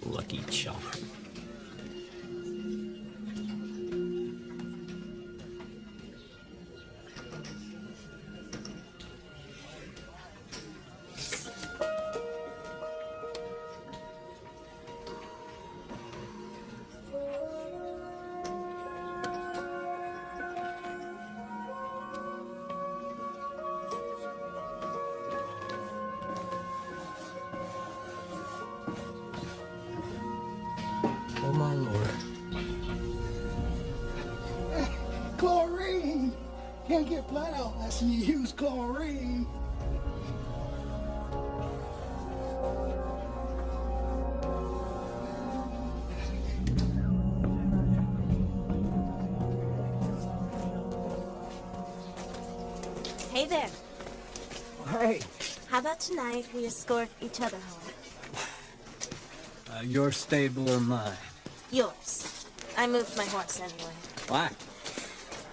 Lucky chump. Oh, my Lord. Chlorine! Can't get blood out unless you use chlorine. Hey there. Hey. How about tonight we escort each other home? Your stable or mine? Yours. I moved my horse anyway. Why?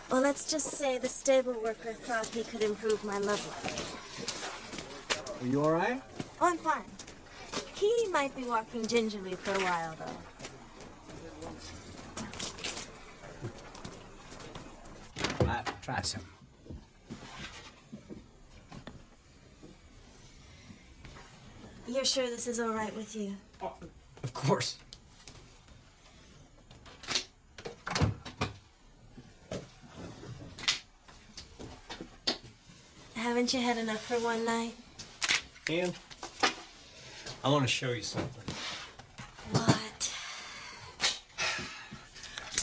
Well, let's just say the stable worker thought he could improve my love life. Are you all right? Oh, I'm fine. He might be walking gingerly for a while, though. Try some. You're sure this is all right with you? Of course. Haven't you had enough for one night? And I want to show you something. What?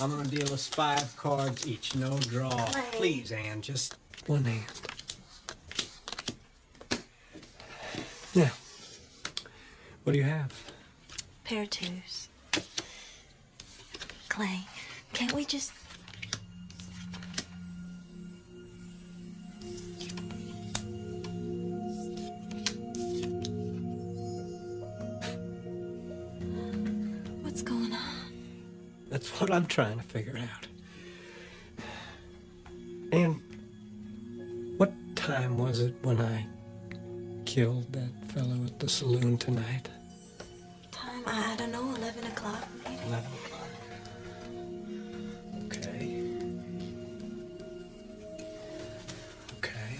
I'm gonna deal us 5 cards each, no draw. Play. Please, Ann, just one hand. Yeah. What do you have? Pair of twos. Clay, can't we just... What's going on? That's what I'm trying to figure out. And what time was it when I killed that fellow at the saloon tonight? Time? I don't know, 11 o'clock maybe? 11 o'clock. Okay. Okay.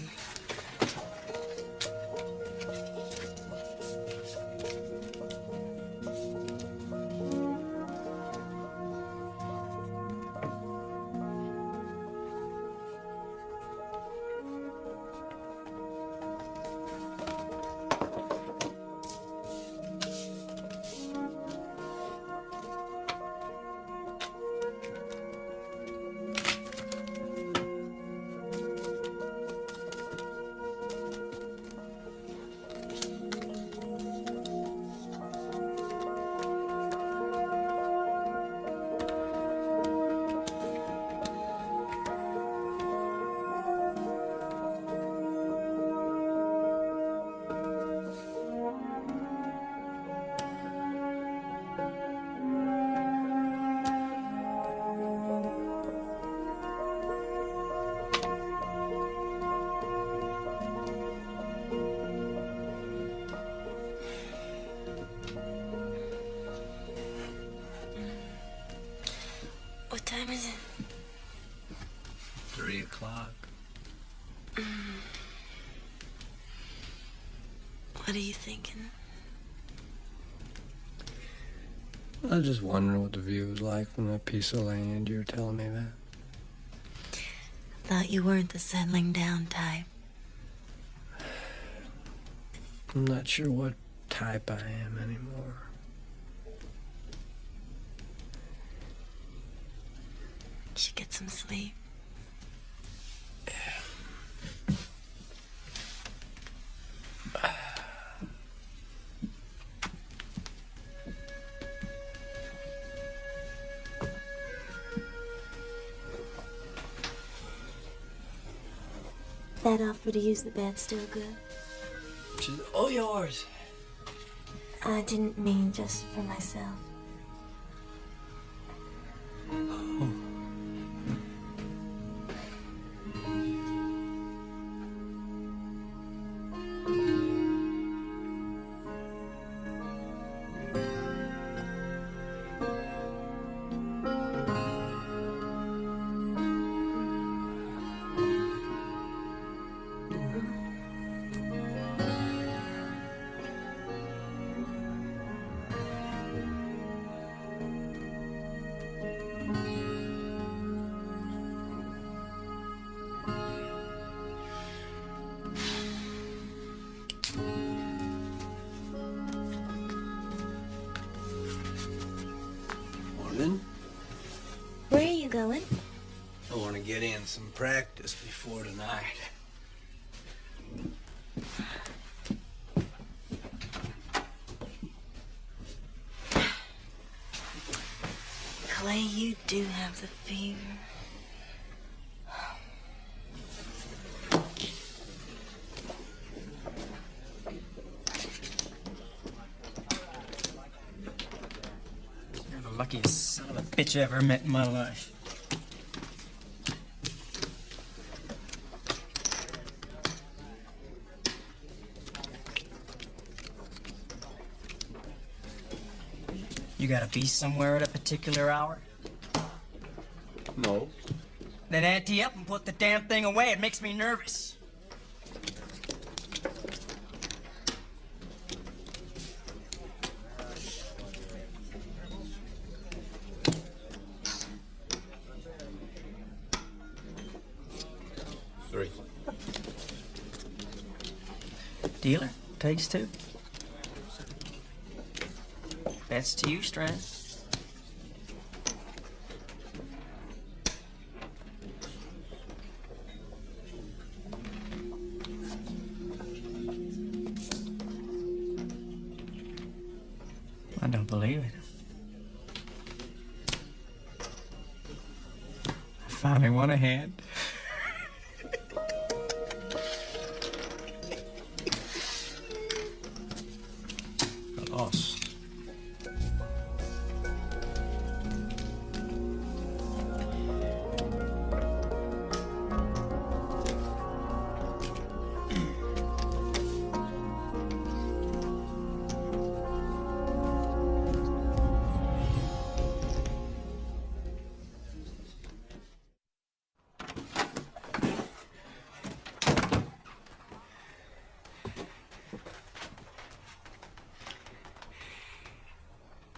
What time is it? 3 o'clock. What are you thinking? I was just wondering what the view was like from that piece of land. You were telling me that. Thought you weren't the settling down type. I'm not sure what type I am anymore. Should get some sleep. That offer to use the bed's still good? She's all yours. I didn't mean just for myself. Morning. Where are you going? I want to get in some practice before tonight. Clay, you do have the fever. You're the luckiest son of a bitch I ever met in my life. You gotta be somewhere at a particular hour? No. Then ante up and put the damn thing away. It makes me nervous. Three. Dealer, takes two. Bets to you, Strand. I don't believe it. I finally won a hand. I lost.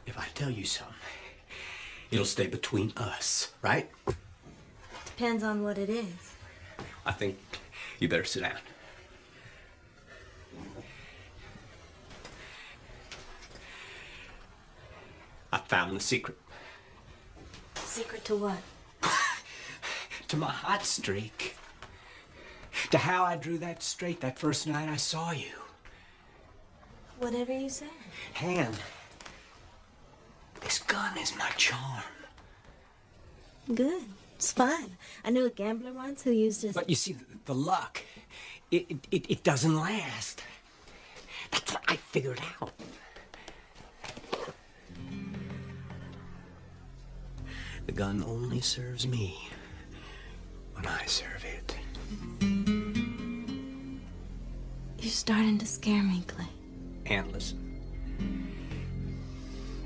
If I tell you something, it'll stay between us, right? Depends on what it is. I think you better sit down. I found the secret Secret to what? to my hot streak. To how I drew that straight that first night I saw you. Whatever you say. Han, this gun is my charm. Good. It's fine. I knew a gambler once who used his... But you see, the luck, it doesn't last. That's what I figured out. The gun only serves me when I serve it. You're starting to scare me, Clay. And listen,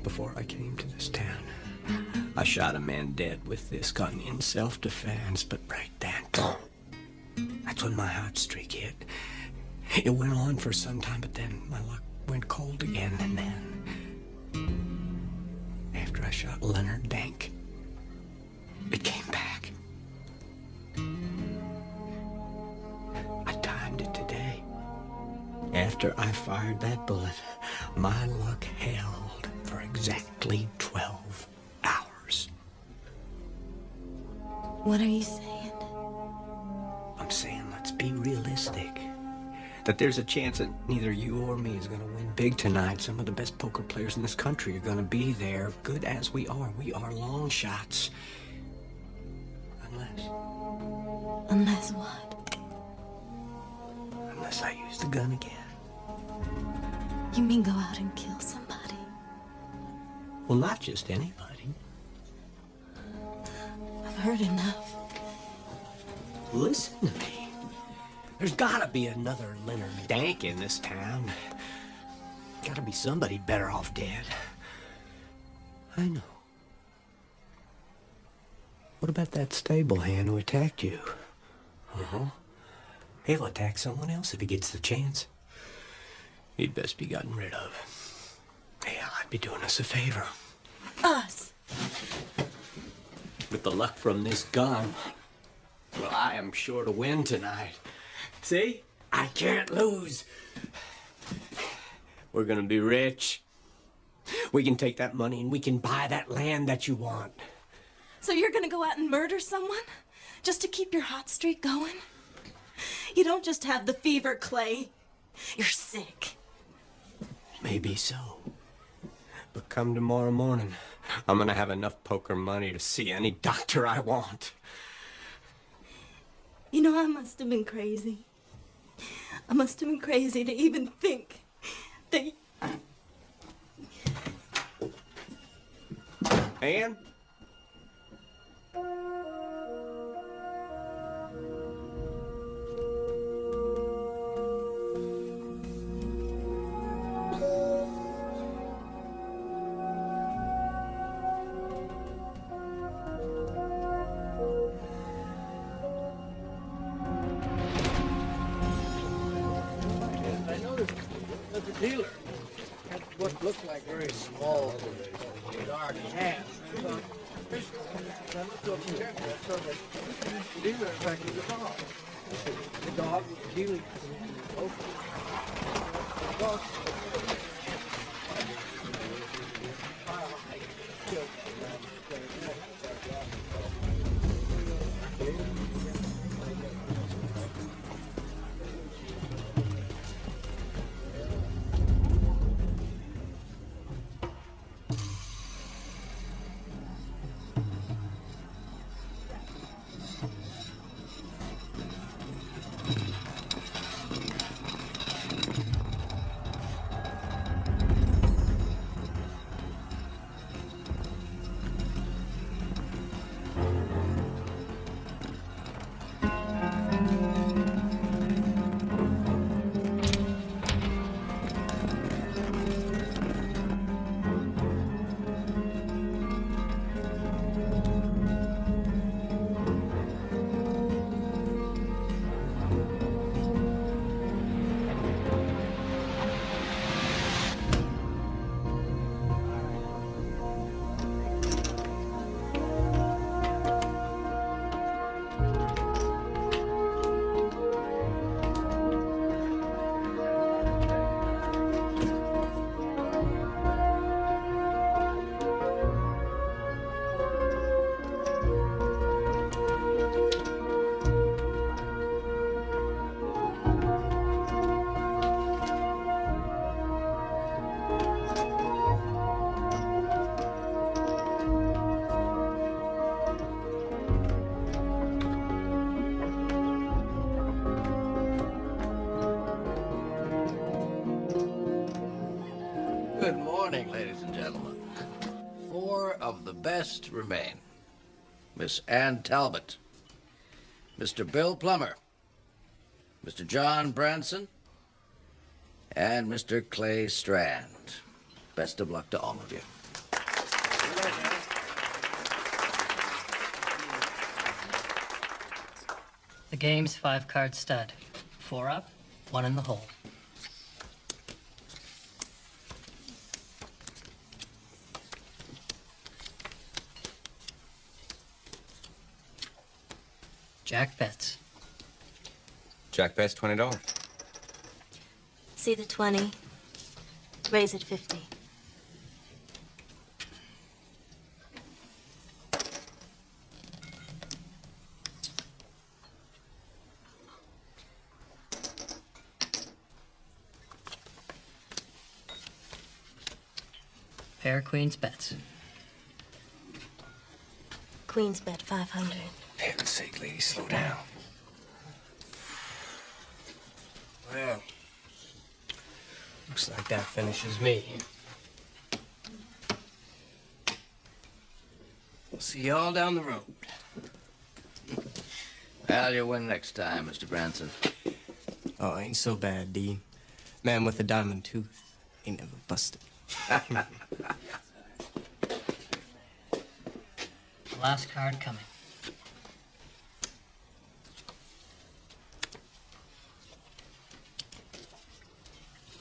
before I came to this town, I shot a man dead with this gun in self-defense, but right then, that's when my hot streak hit. It went on for some time, but then my luck went cold again, and then, after I shot Leonard Dank, it came back. I timed it today. After I fired that bullet, my luck held for exactly 12 hours. What are you saying? I'm saying let's be realistic. That there's a chance that neither you or me is going to win big tonight. Some of the best poker players in this country are going to be there. Good as we are long shots. Unless what? Unless I use the gun again. You mean go out and kill somebody? Well, not just anybody. I've heard enough. Listen to me. There's gotta be another Leonard Dank in this town. Gotta be somebody better off dead. I know. What about that stable hand who attacked you? Uh-huh. He'll attack someone else if he gets the chance. He'd best be gotten rid of. Yeah, I'd be doing us a favor. Us? With the luck from this gun, well, I am sure to win tonight. See? I can't lose. We're gonna be rich. We can take that money and we can buy that land that you want. So you're gonna go out and murder someone? Just to keep your hot streak going? You don't just have the fever, Clay. You're sick. Maybe so. But come tomorrow morning, I'm gonna have enough poker money to see any doctor I want. You know, I must have been crazy. I must have been crazy to even think that... Ann? dealer had what looked like very small, dark hands. I looked over carefully. I saw that the dealer, in fact, was a dog. The dog was dealing both. The dog. Good morning, ladies and gentlemen. 4 of the best remain. Miss Ann Talbot, Mr. Bill Plummer, Mr. John Branson, and Mr. Clay Strand. Best of luck to all of you. The game's 5-card stud. 4 up, 1 in the hole. Jack bets. Jack bets $20. See the 20. Raise it 50. Pair of queens bets. Queen's bet 500. For heaven's sake, lady, slow down. Well, looks like that finishes me. We'll see you all down the road. Well, you win next time, Mr. Branson. Oh, ain't so bad, Dean. Man with a diamond tooth ain't never busted. Last card coming.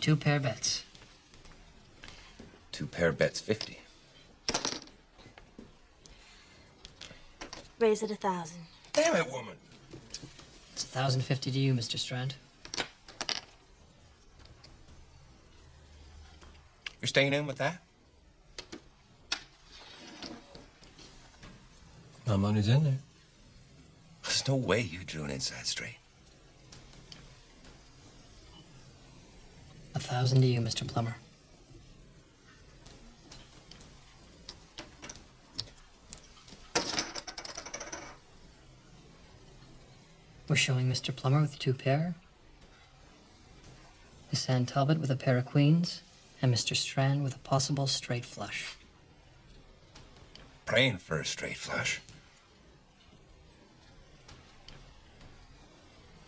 Two pair bets. 2 pair bets 50. Raise it 1,000. Damn it, woman. It's 1,050 to you, Mr. Strand. You're staying in with that? My money's in there. There's no way you drew an inside straight. 1,000 to you, Mr. Plummer. We're showing Mr. Plummer with 2 pair, Miss Ann Talbot with a pair of queens, and Mr. Strand with a possible straight flush. Praying for a straight flush.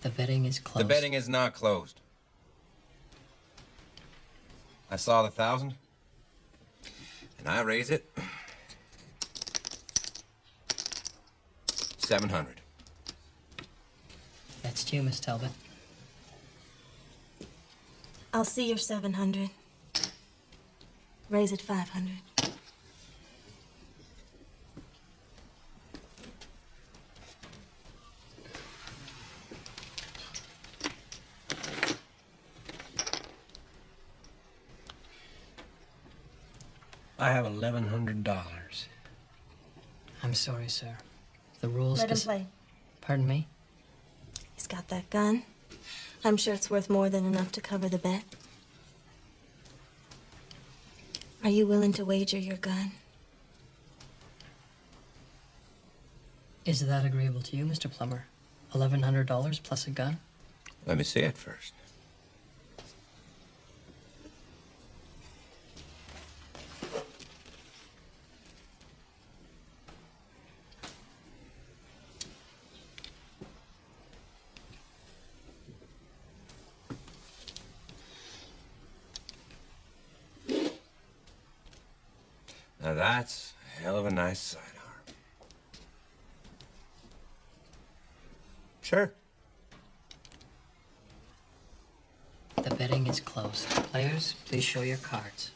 The betting is closed. The betting is not closed. I saw the 1,000, and I raise it 700. That's to you, Miss Talbot. I'll see your 700. Raise it 500. I have $1,100. I'm sorry, sir. The rules... Let him play. Pardon me? He's got that gun. I'm sure it's worth more than enough to cover the bet. Are you willing to wager your gun? Is that agreeable to you, Mr. Plummer? $1,100 plus a gun? Let me see it first. Now that's a hell of a nice sidearm. Sure. The betting is closed. Players, please show your cards.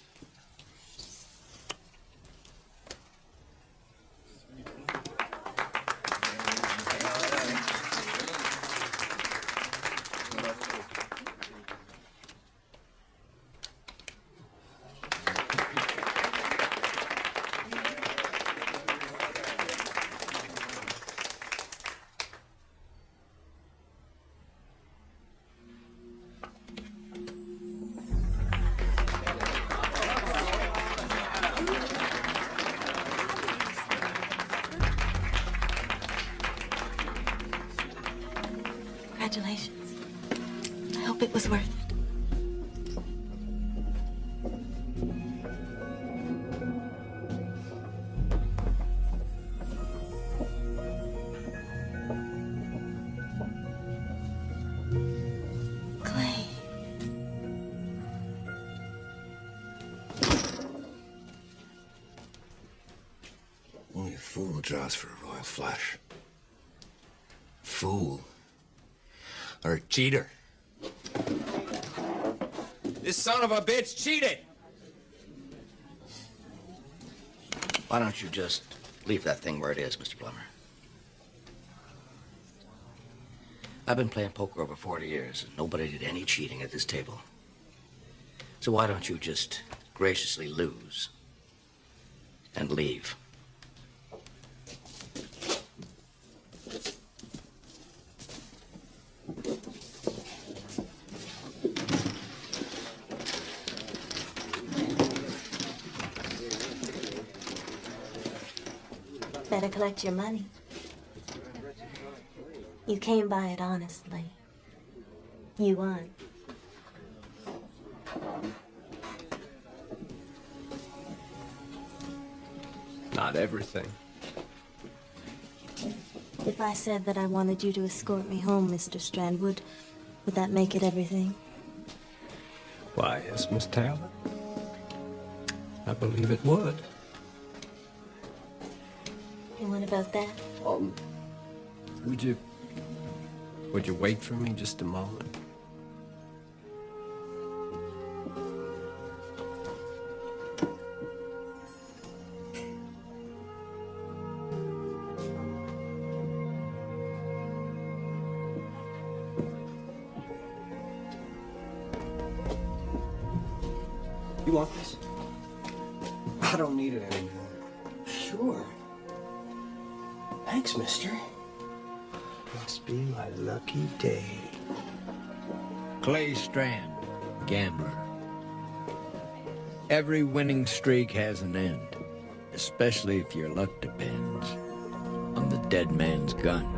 Congratulations. I hope it was worth it. Clay. Only a fool draws for a royal flush. Fool. Or a cheater. This son of a bitch cheated! Why don't you just leave that thing where it is, Mr. Plummer? I've been playing poker over 40 years, and nobody did any cheating at this table. So why don't you just graciously lose and leave? Better collect your money. You came by it honestly. You won. Not everything. If I said that I wanted you to escort me home, Mr. Strand, would that make it everything? Why, yes, Miss Talbot. I believe it would. And what about that? Would you wait for me just a moment? You want this? I don't need it anymore. Sure. Thanks, mister. Must be my lucky day. Clay Strand, gambler. Every winning streak has an end, especially if your luck depends on the dead man's gun.